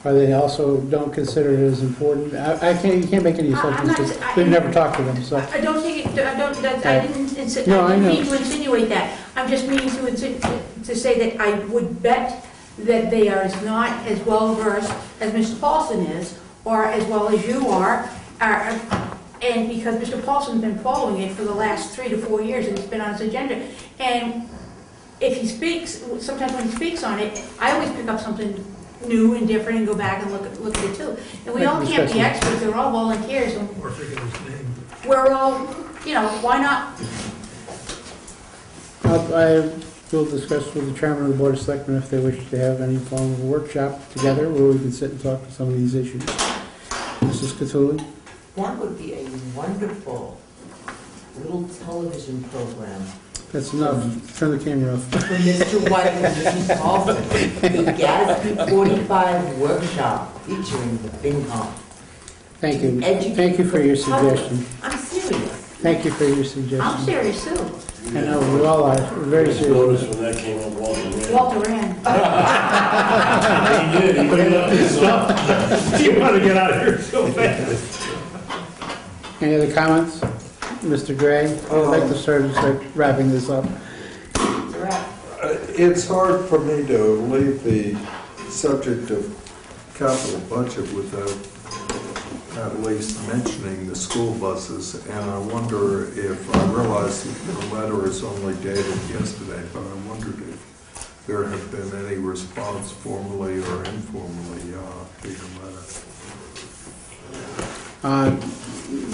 A: or they also don't consider it as important. You can't make any assumptions because we've never talked to them, so.
B: I don't think I didn't
A: No, I know.
B: mean to insinuate that. I'm just meaning to say that I would bet that they are not as well versed as Mr. Paulson is, or as well as you are, and because Mr. Paulson's been following it for the last 3 to 4 years, and it's been on his agenda. And if he speaks, sometimes when he speaks on it, I always pick up something new and different and go back and look at it too. And we all can't be experts, we're all volunteers, and we're all, why not?
A: I will discuss with the chairman of the Board of Selectmen if they wish to have any form of a workshop together where we can sit and talk about some of these issues. Mrs. Cattouli?
M: That would be a wonderful little television program
A: That's enough. Turn the camera off.
M: for Mr. White and Mrs. Paulson. The Gatsby 45 workshop featuring the FinCom.
A: Thank you. Thank you for your suggestion.
M: I'm serious.
A: Thank you for your
B: I'm
A: suggestion.
B: serious too.
A: I know, we all are. We're very
I: Just
A: serious.
I: noticed when that came up,
B: Walter ran.
I: He did, he put it up his
H: You want to get out of here so fast.
A: Any other comments? Mr. Gray? I'd like to start wrapping this up.
L: It's hard for me to leave the subject of capital budget without at least mentioning the school buses, and I wonder if, I realize that the letter is only dated yesterday, but I wondered if there had been any response formally or informally to your letter.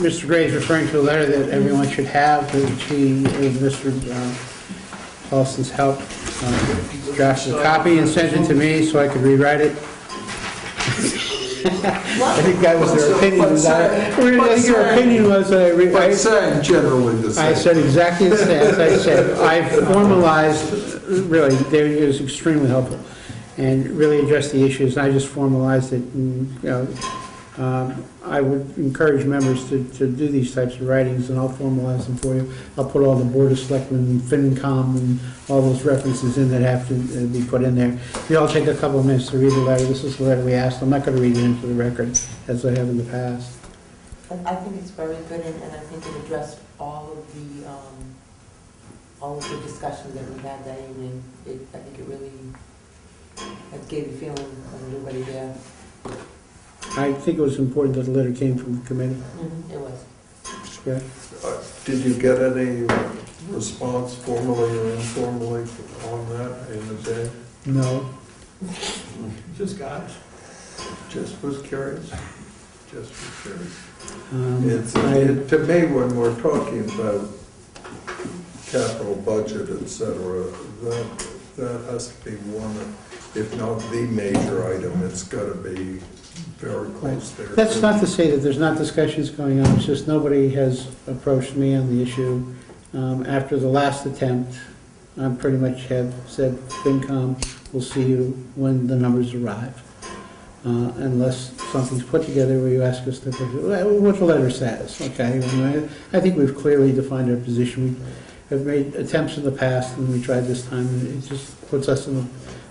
A: Mr. Gray is referring to a letter that everyone should have, that he, with Mr. Paulson's help, drafted a copy and sent it to me so I could rewrite it. I think that was their opinion. I think your opinion was that
L: But saying generally the same.
A: I said exactly the same as I said. I formalized, really, it was extremely helpful, and really addressed the issues. I just formalized it, and, I would encourage members to do these types of writings, and I'll formalize them for you. I'll put all the Board of Selectmen and FinCom and all those references in that have to be put in there. If you all take a couple of minutes to read the letter, this is the letter we asked. I'm not going to read it into the record, as I have in the past.
M: I think it's very good, and I think it addressed all of the discussions that we had that evening. I think it really gave the feeling of everybody there.
A: I think it was important that the letter came from the committee.
M: It was.
A: Yeah.
L: Did you get any response formally or informally on that in the day?
A: No.
H: Just got it.
L: Just was curious. Just was curious. To me, when we're talking about capital budget, et cetera, that has to be one, if not the major item, it's got to be very close there.
A: That's not to say that there's not discussions going on, it's just nobody has approached me on the issue. After the last attempt, I pretty much have said, FinCom will see you when the numbers arrive. Unless something's put together where you ask us to, what the letter says, okay? And I think we've clearly defined our position. We have made attempts in the past, and we tried this time, and it just puts us in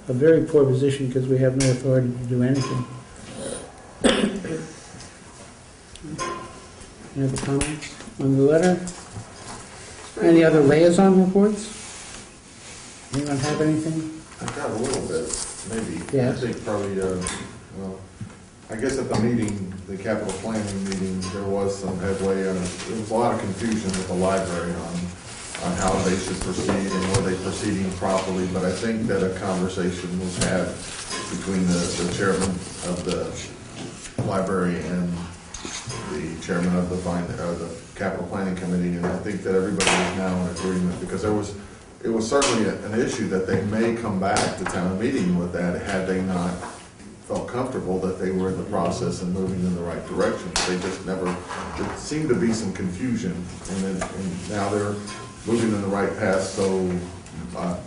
A: a very poor position because we have no authority to do anything. Any other comments on the letter? Any other liaison reports? Anyone have anything?
C: I got a little bit, maybe.
A: Yes.
C: I think probably, well, I guess at the meeting, the capital planning meeting, there was some headway, there was a lot of confusion with the library on how they should proceed and were they proceeding properly, but I think that a conversation was had between the chairman of the library and the chairman of the capital planning committee, and I think that everybody is now in agreement, because it was certainly an issue that they may come back to town meeting with that had they not felt comfortable that they were in the process and moving in the right direction. They just never, there seemed to be some confusion, and now they're moving in the right path, so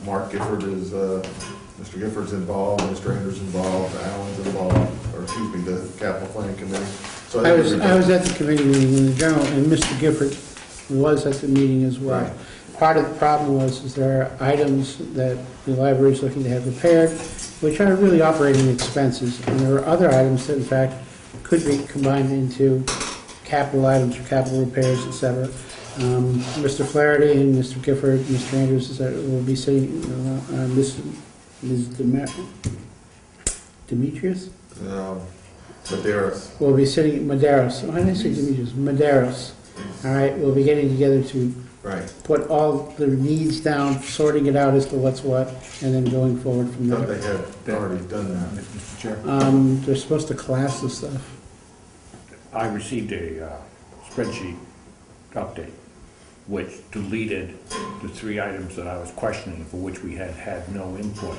C: Mark Gifford is, Mr. Gifford's involved, Mr. Andrews involved, Alan's involved, or excuse me, the capital planning committee. So
A: I was at the committee meeting in the general, and Mr. Gifford was at the meeting as well.
C: Right.
A: Part of the problem is there are items that the library is looking to have repaired, which are really operating expenses, and there are other items that in fact could be combined into capital items for capital repairs, etc. Mr. Flaherty and Mr. Gifford, Mr. Andrews will be sitting, Ms. Demetrius?
C: Medeiros.
A: Will be sitting, Medeiros, why did I say Demetrius? Medeiros. All right, we'll be getting together to
C: Right.
A: put all the needs down, sorting it out as to what's what, and then going forward from
C: Thought
A: there.
C: they had already done that.
K: Mr. Chair,
A: They're supposed to class the stuff.
K: I received a spreadsheet update, which deleted the 3 items that I was questioning, for which we had had no input,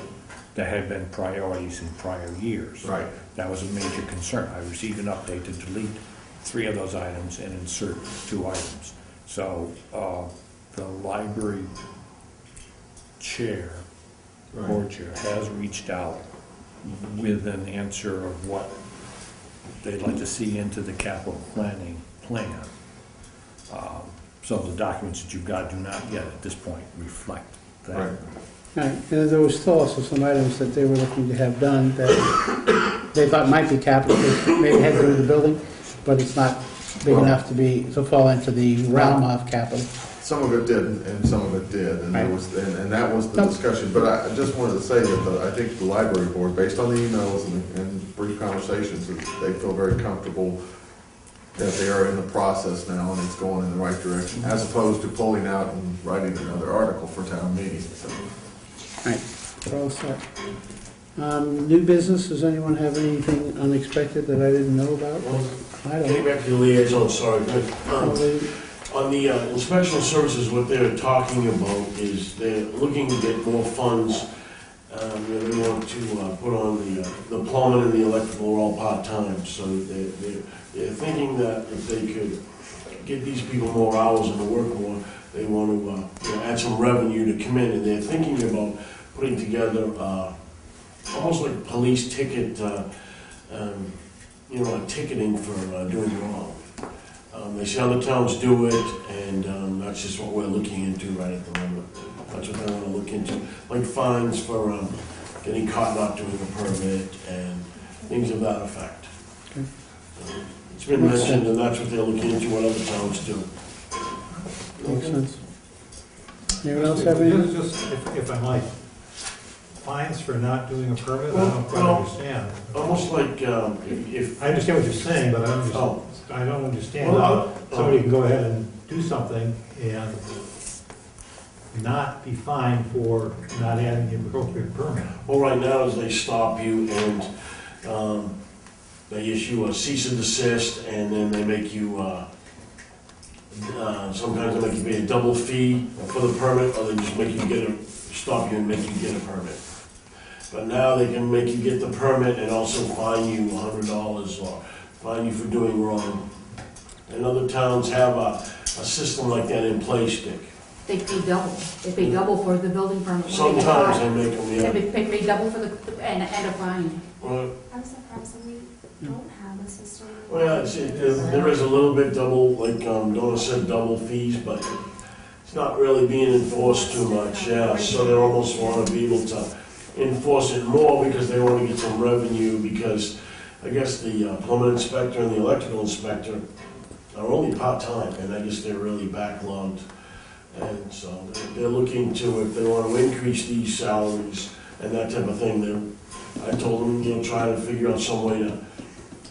K: that had been priorities in prior years.
C: Right.
K: That was a major concern. I received an update to delete 3 of those items and insert 2 items. So the library chair, board chair, has reached out with an answer of what they'd like to see into the capital planning plan. So the documents that you've got do not yet at this point reflect that.
C: Right.
A: All right, and there was still also some items that they were looking to have done that they thought might be capital, they maybe had to do with the building, but it's not big enough to fall into the realm of capital.
C: Some of it didn't, and some of it did, and there was, and that was the discussion. But I just wanted to say that I think the library board, based on the emails and brief conversations, that they feel very comfortable that they are in the process now and it's going in the right direction, as opposed to pulling out and writing another article for town meeting. So.
A: All right, we're all set. New business, does anyone have anything unexpected that I didn't know about? I
I: Getting
A: don't.
I: back to the liaison, sorry, but on the inspection services, what they're talking about is they're looking to get more funds. They want to put on the plumbing and the electrical are all part-time, so they're thinking that if they could get these people more hours and to work more, they want to add some revenue to come in, and they're thinking about putting together almost like police ticket, ticketing for doing wrong. They see other towns do it, and that's just what we're looking into right at the moment. That's what they want to look into, like fines for getting caught not doing a permit and things of that effect.
A: Okay.
I: It's been mentioned, and that's what they're looking into, what other towns do.
A: Makes sense. Anyone else have anything?
H: Just, if I might, fines for not doing a permit, I
I: Well,
H: don't quite
I: well,
H: understand.
I: Almost like if,
H: I understand what you're saying, but I don't understand how somebody can go ahead and do something and not be fined for not adding the appropriate permit.
I: well, right now is they stop you and they issue a cease and desist, and then they make you, sometimes they make you pay a double fee for the permit, or they just make you stop you and make you get a permit. But now they can make you get the permit and also fine you $100 or fine you for doing wrong. And other towns have a system like that in place, Dick.
B: They pay double. They pay double for the building permit.
I: Sometimes they make them, yeah.
B: They pay double for and a fine.
I: Well,
J: I'm surprised that we don't have a system.
I: Well, there is a little bit double, like Donna said, double fees, but it's not really being enforced too much, yeah. So they almost want to be able to enforce it more because they want to get some revenue, because I guess the plumbing inspector and the electrical inspector are only part-time, and I guess they're really backlogged. And so they're looking to, if they want to increase these salaries and that type of thing, I told them, try to figure out some way to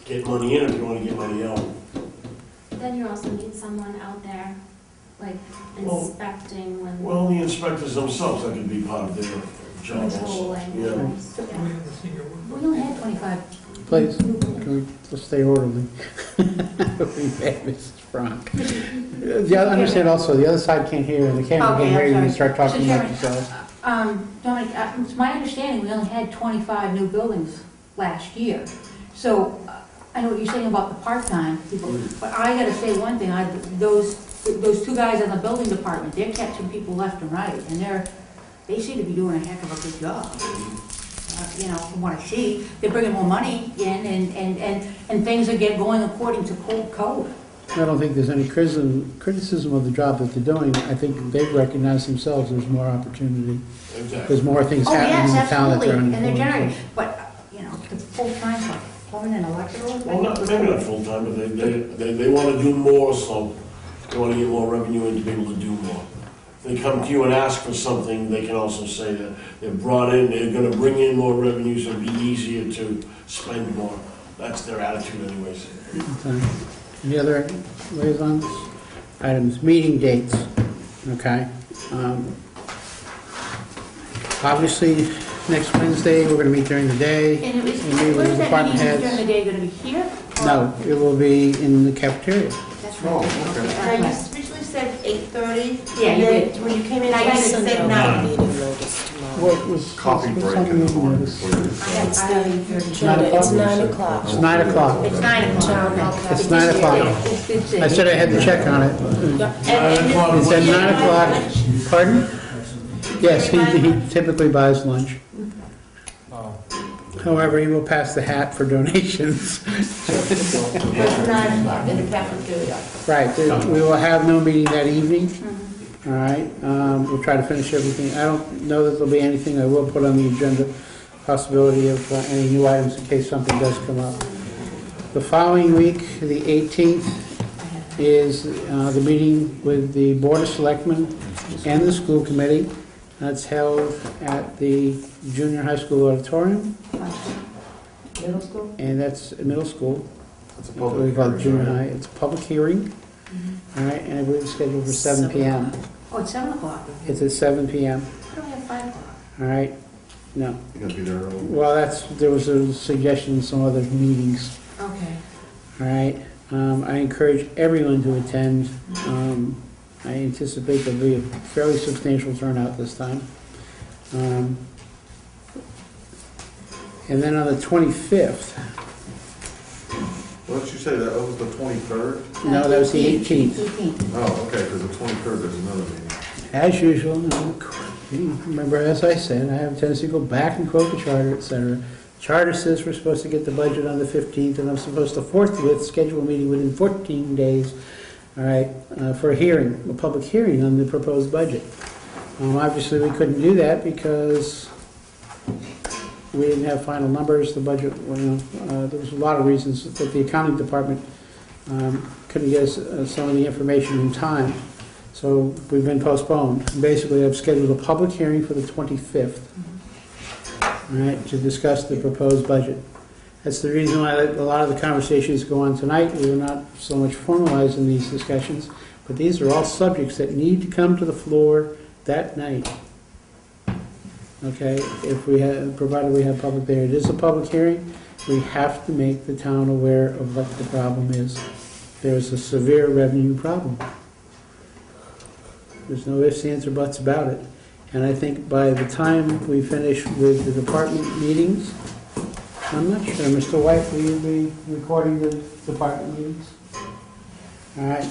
I: get money in if you want to get money out.
J: Then you also need someone out there, like
I: Well-
J: inspecting when.
I: Well, the inspectors themselves, that could be part of their job also.
J: Controlling.
I: Yeah.
B: We only had 25.
A: Please, let's stay orderly. We had Mrs. Frank. Yeah, understand also, the other side can't hear, and the camera
B: Okay,
A: can't hear you when
B: I'm
A: you start
B: sorry.
A: talking
B: Mr.
A: about
B: Chairman,
A: yourself.
B: Dominic, it's my understanding we only had 25 new buildings last year. So I know what you're saying about the part-time people, but I gotta say one thing, those two guys in the building department, they're catching people left and right, and they seem to be doing a heck of a good job. From what I see, they're bringing more money in, and things are going according to code.
A: I don't think there's any criticism of the job that they're doing. I think they've recognized themselves there's more opportunity.
I: Exactly.
A: There's more things
B: Oh,
A: happening in the
B: yes,
A: town that they're
B: absolutely, and they're
A: unemployed.
B: generating, but, the full-time, like, plumbing and electrical.
I: Well, maybe not full-time, but they want to do more, so they want to get more revenue in to be able to do more. If they come to you and ask for something, they can also say that they're brought in, they're going to bring in more revenue, so it'll be easier to spend more. That's their attitude anyways.
A: Okay. Any other liaisons? Items, meeting dates, okay? Obviously, next Wednesday, we're gonna meet during the day.
B: And it was,
A: We'll meet with
B: where's
A: the
B: that
A: department
B: meeting
A: heads.
B: during the day gonna be here? Or-
A: No, it will be in the cafeteria.
B: That's
C: Oh,
B: right.
C: okay.
D: Now, you originally said 8:30.
B: Yeah, you
D: and
B: did.
D: then when you came in,
B: Now,
D: you
B: you
D: said
B: said
D: 9.
A: What was?
C: Coffee
A: what's
C: break
A: something
C: in the
A: you
C: morning
A: noticed?
C: before you
B: It's
C: start.
A: 9 o'clock?
M: It's 9 o'clock.
A: It's 9 o'clock.
B: It's 9 o'clock.
A: It's 9 o'clock. I said I had to check on it. It said 9 o'clock. Pardon? Yes, he typically buys lunch. However, he will pass the hat for donations.
D: It's 9 o'clock in the cafeteria.
A: Right, we will have no meeting that evening. All right, we'll try to finish everything. I don't know that there'll be anything I will put on the agenda, possibility of any new items in case something does come up. The following week, the 18th, is the meeting with the Board of Selectmen and the school committee. That's held at the junior high school auditorium,
D: Middle school?
A: and that's middle school.
C: It's a
A: We
C: public
A: call it
C: hearing,
A: junior
C: right?
A: high. It's a public hearing, all right, and I believe it's scheduled for 7 p.m.
B: Oh, it's 7 o'clock.
A: It's at 7 p.m.,
B: I don't have 5 o'clock.
A: all right? No,
C: You gotta be there early.
A: well, there was a suggestion in some other meetings,
B: Okay.
A: all right? I encourage everyone to attend. I anticipate there'll be a fairly substantial turnout this time. And then on the 25th,
C: What did you say, that was the 23rd?
A: no, that was the 18th.
B: 18th.
C: Oh, okay, because the 23rd, there's another meeting.
A: As usual, remember, as I said, I have a tendency to go back and quote the charter, et cetera. Charter says we're supposed to get the budget on the 15th, and I'm supposed to forthwith schedule a meeting within 14 days, all right, for a hearing, a public hearing on the proposed budget. Obviously, we couldn't do that because we didn't have final numbers, the budget, there was a lot of reasons that the accounting department couldn't get us some of the information in time. So we've been postponed. Basically, I've scheduled a public hearing for the 25th, all right, to discuss the proposed budget. That's the reason why a lot of the conversations go on tonight. We were not so much formalized in these discussions, but these are all subjects that need to come to the floor that night. Okay, if we have, provided we have public there. It is a public hearing. We have to make the town aware of what the problem is. There's a severe revenue problem. There's no ifs, ands, or buts about it. And I think by the time we finish with the department meetings, I'm not sure, Mr. White, will you be recording the department meetings? All right,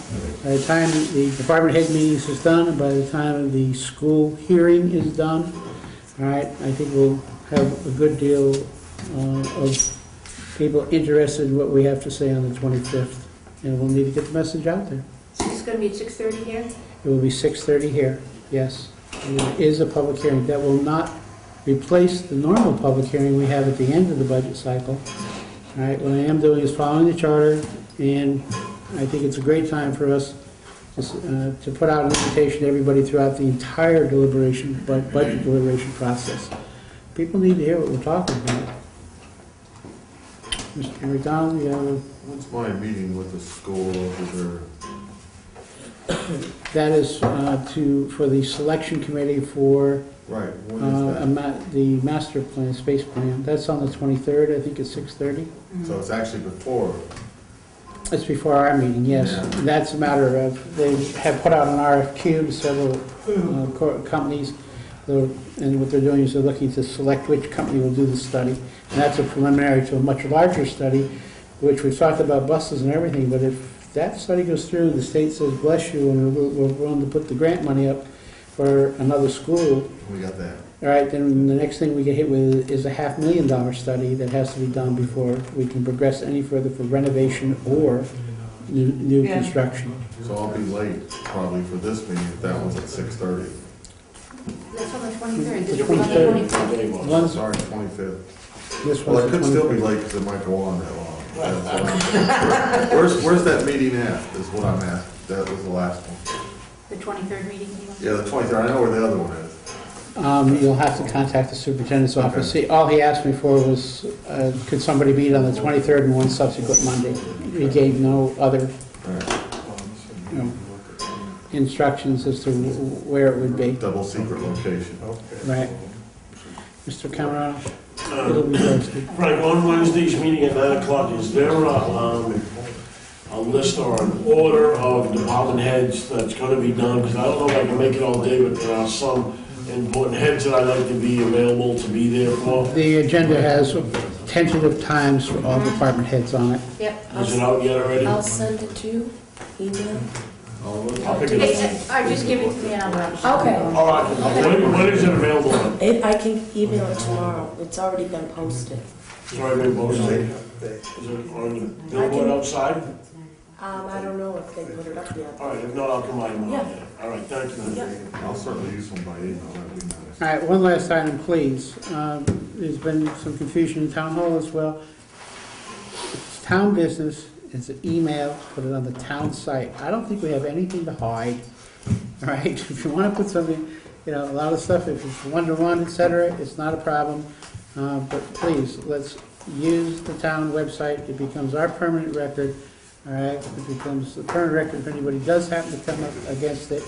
A: by the time the department head meetings is done, and by the time the school hearing is done, all right, I think we'll have a good deal of people interested in what we have to say on the 25th. And we'll need to get the message out there.
B: So it's going to be at 6:30 here?
A: It will be 6:30 here, yes. And it is a public hearing. That will not replace the normal public hearing we have at the end of the budget cycle. All right, what I am doing is following the charter, and I think it's a great time for us to put out an invitation to everybody throughout the entire deliberation, budget deliberation process. People need to hear what we're talking about. Mr. McDonald, you have a...
C: What's my meeting with the school over
A: That is for the selection committee for
C: there? Right, when is that?
A: the master plan, space plan. That's on the 23rd, I think it's 6:30.
C: So it's actually before.
A: It's before our meeting, yes.
C: Yeah.
A: That's a matter of, they have put out an RFQ to several companies, and what they're doing is they're looking to select which company will do the study. And that's a preliminary to a much larger study, which we've talked about buses and everything, but if that study goes through, the state says, bless you, and we're willing to put the grant money up for another school,
C: We got that.
A: all right, then the next thing we get hit with is a $500,000 study that has to be done before we can progress any further for renovation or new
D: Yeah.
A: construction.
C: So I'll be late probably for this meeting if that one's at 6:30.
B: That's on the 23rd.
A: The
B: This will be on the
A: 23rd.
B: 25th.
A: One's,
C: Sorry, 25th.
A: this
C: Well, I
A: one's
C: could
A: the
C: still be
A: 23rd.
C: late because it might go on that long. That's why. Where's that meeting at, is what I'm asking. That was the last one.
B: The 23rd meeting?
C: Yeah, the 23rd. I know where the other one is.
A: You'll have to contact the superintendent's office. See, all he asked me for was, could somebody be it on the 23rd and one subsequent Monday? He gave no other
C: All right.
A: you know, instructions as to where it would be.
C: Double secret location.
A: Right. Mr. Cameron? It'll be posted.
I: Frank, on Wednesday's meeting at 9 o'clock, is there a list or an order of department heads that's gonna be done? Because I don't know if I can make it all day, but there are some important heads that I'd like to be available to be there for.
A: The agenda has tentative times for all department heads on it.
B: Yep.
I: Is it out yet already?
J: I'll send it to you, email.
I: I'll pick it up.
B: Or just give it to me and I'll write it.
J: Okay.
I: All right, when is it available?
J: I can email it tomorrow. It's already been posted.
I: It's already been posted. Is it on the billboard outside?
J: I don't know if they put it up yet.
I: All right, if not, I'll come by tomorrow.
J: Yeah.
I: then. All right, thank you.
J: Yeah.
C: I'll certainly use one by email. That'd be nice.
A: All right, one last item, please. There's been some confusion in town hall as well. It's town business, it's an email, put it on the town site. I don't think we have anything to hide, all right? If you want to put something, you know, a lot of stuff, if it's one-to-one, et cetera, it's not a problem. But please, let's use the town website. It becomes our permanent record, all right? It becomes the permanent record if anybody does happen to come up against it.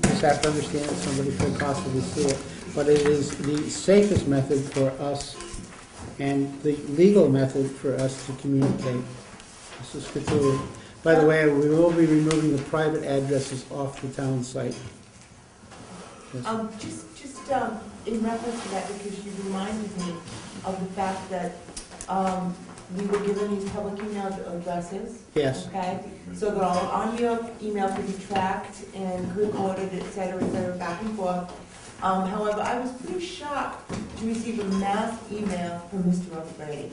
A: Just have to understand that somebody could possibly see it. But it is the safest method for us and the legal method for us to communicate. This is Cthulhu. By the way, we will be removing the private addresses off the town site. Yes.
D: Just in reference to that, because you reminded me of the fact that we were given these public email addresses.
A: Yes.
D: Okay, so they're all on your email to be tracked and good ordered, et cetera, back and forth. However, I was pretty shocked to receive a mass email from Mr. O'Grady.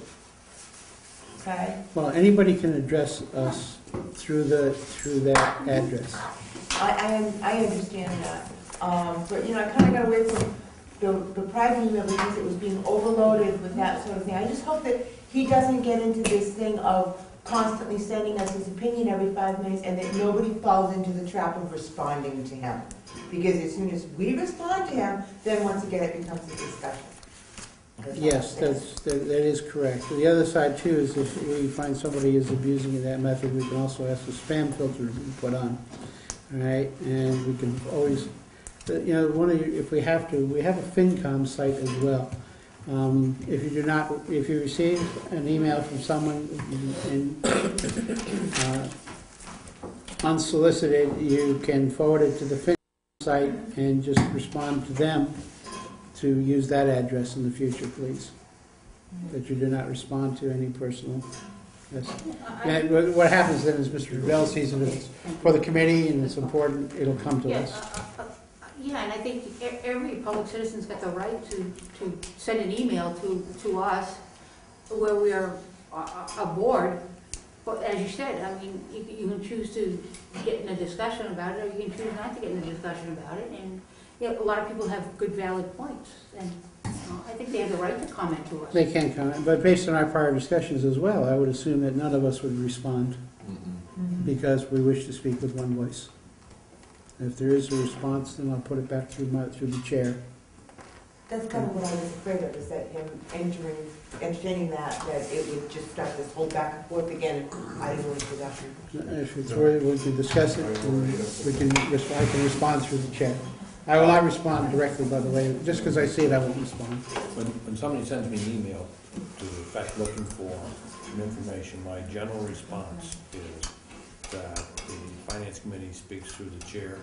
D: Okay,
A: Well, anybody can address us through that address.
D: I understand that. But, you know, I kind of got away from the private email because it was being overloaded with that sort of thing. I just hope that he doesn't get into this thing of constantly sending us his opinion every 5 minutes and that nobody falls into the trap of responding to him. Because as soon as we respond to him, then once again it becomes a discussion.
A: Yes, that is correct. The other side too is if we find somebody is abusing that method, we can also ask the spam filter to be put on. All right, and we can always, you know, if we have to, we have a FinCom site as well. If you receive an email from someone unsolicited, you can forward it to the FinCom site and just respond to them to use that address in the future, please. That you do not respond to any personal. Yes. And what happens then is Mr. Bell sees it, if it's for the committee and it's important, it'll come to us.
B: Yeah, and I think every public citizen's got the right to send an email to us where we are a board. But as you said, I mean, you can choose to get in a discussion about it, or you can choose not to get in a discussion about it. And you know, a lot of people have good, valid points. And I think they have the right to comment to us.
A: They can comment, but based on our prior discussions as well, I would assume that none of us would respond because we wish to speak with one voice. If there is a response, then I'll put it back through the chair.
D: That's kind of what I was afraid of, is that him entertaining that it would just start this whole back and forth again, and I didn't want to do that.
A: If it's worth, we can discuss it, and I can respond through the chair. I will not respond directly, by the way, just because I see it, I won't respond.
K: When somebody sends me an email to the effect looking for some information, my general response is that the finance committee speaks through the chair,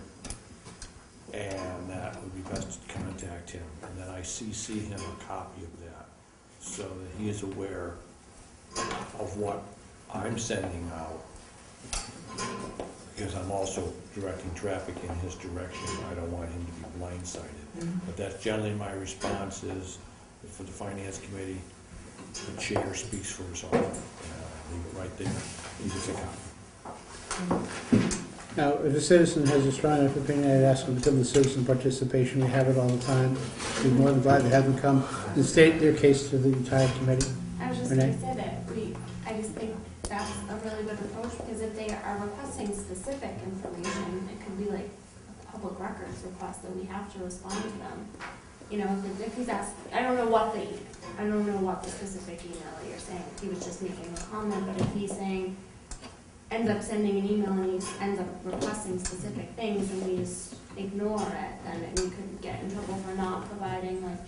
K: and that would be best to contact him. And then I CC him a copy of that, so that he is aware of what I'm sending out, because I'm also directing traffic in his direction. I don't want him to be blindsided. But that's generally my response is, for the finance committee, the chair speaks for us all. Leave it right there. He gets a copy.
A: Now, if a citizen has a strong enough opinion, I'd ask them to come to citizen participation. We have it all the time. We'd be more than glad to have them come and state their case to the entire committee.
J: I was just
A: Renee?
J: going to say that I just think that's a really good approach, because if they are requesting specific information, it could be like a public records request that we have to respond to them. You know, if he's asked, I don't know what the specific email that you're saying. He was just making a comment, but if he's saying, ends up sending an email and he ends up requesting specific things and we just ignore it, then we could get in trouble for not providing like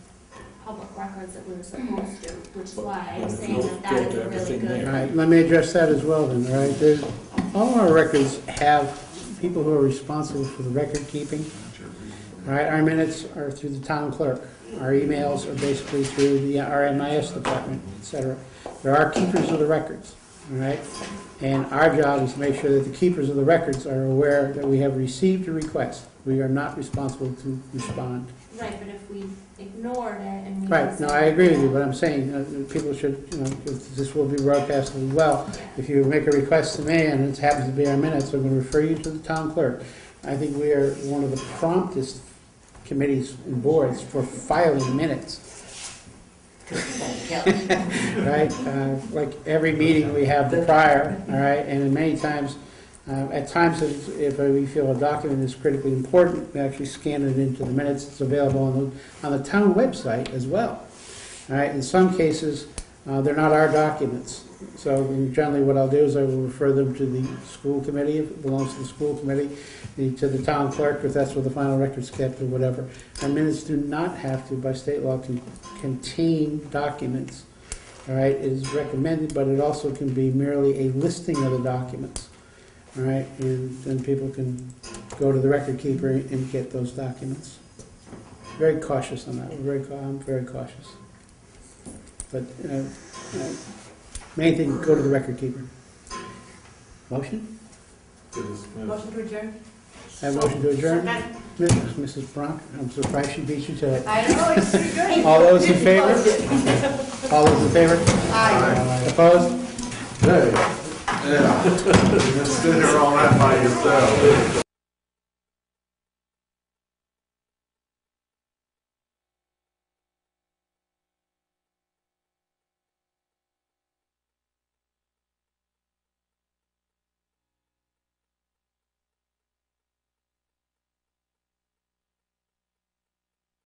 J: public records that we were supposed to, which is why I'm saying that is a really good.
A: All right, let me address that as well then, all right? All our records have people who are responsible for the record keeping. All right, our minutes are through the town clerk. Our emails are basically through our MIS department, et cetera. There are keepers of the records, all right? And our job is to make sure that the keepers of the records are aware that we have received a request. We are not responsible to respond.
J: Right, but if we ignored it and we...
A: Right, no, I agree with you, but I'm saying people should, if this will be broadcast as well. If you make a request to me and it happens to be our minutes, I'm going to refer you to the town clerk. I think we are one of the promptest committees and boards for filing minutes. Right, like every meeting we have prior, all right, and many times, at times if we feel a document is critically important, we actually scan it into the minutes. It's available on the town website as well. All right, in some cases, they're not our documents. So generally what I'll do is I will refer them to the school committee, if it belongs to the school committee, to the town clerk, if that's where the final record's kept or whatever. Our minutes do not have to, by state law, contain documents. All right, it is recommended, but it also can be merely a listing of the documents. All right, and then people can go to the record keeper and get those documents. Very cautious on that. I'm very cautious. But main thing, go to the record keeper. Motion?
D: Motion to adjourn?
A: I have a motion to adjourn. Mrs. Bronk, I'm surprised she beat you to it.
D: I know, it's pretty good.
A: All those in favor? All those in favor?
D: Aye.
A: Opposed?
C: Hey, yeah, you just sit here all night by yourself.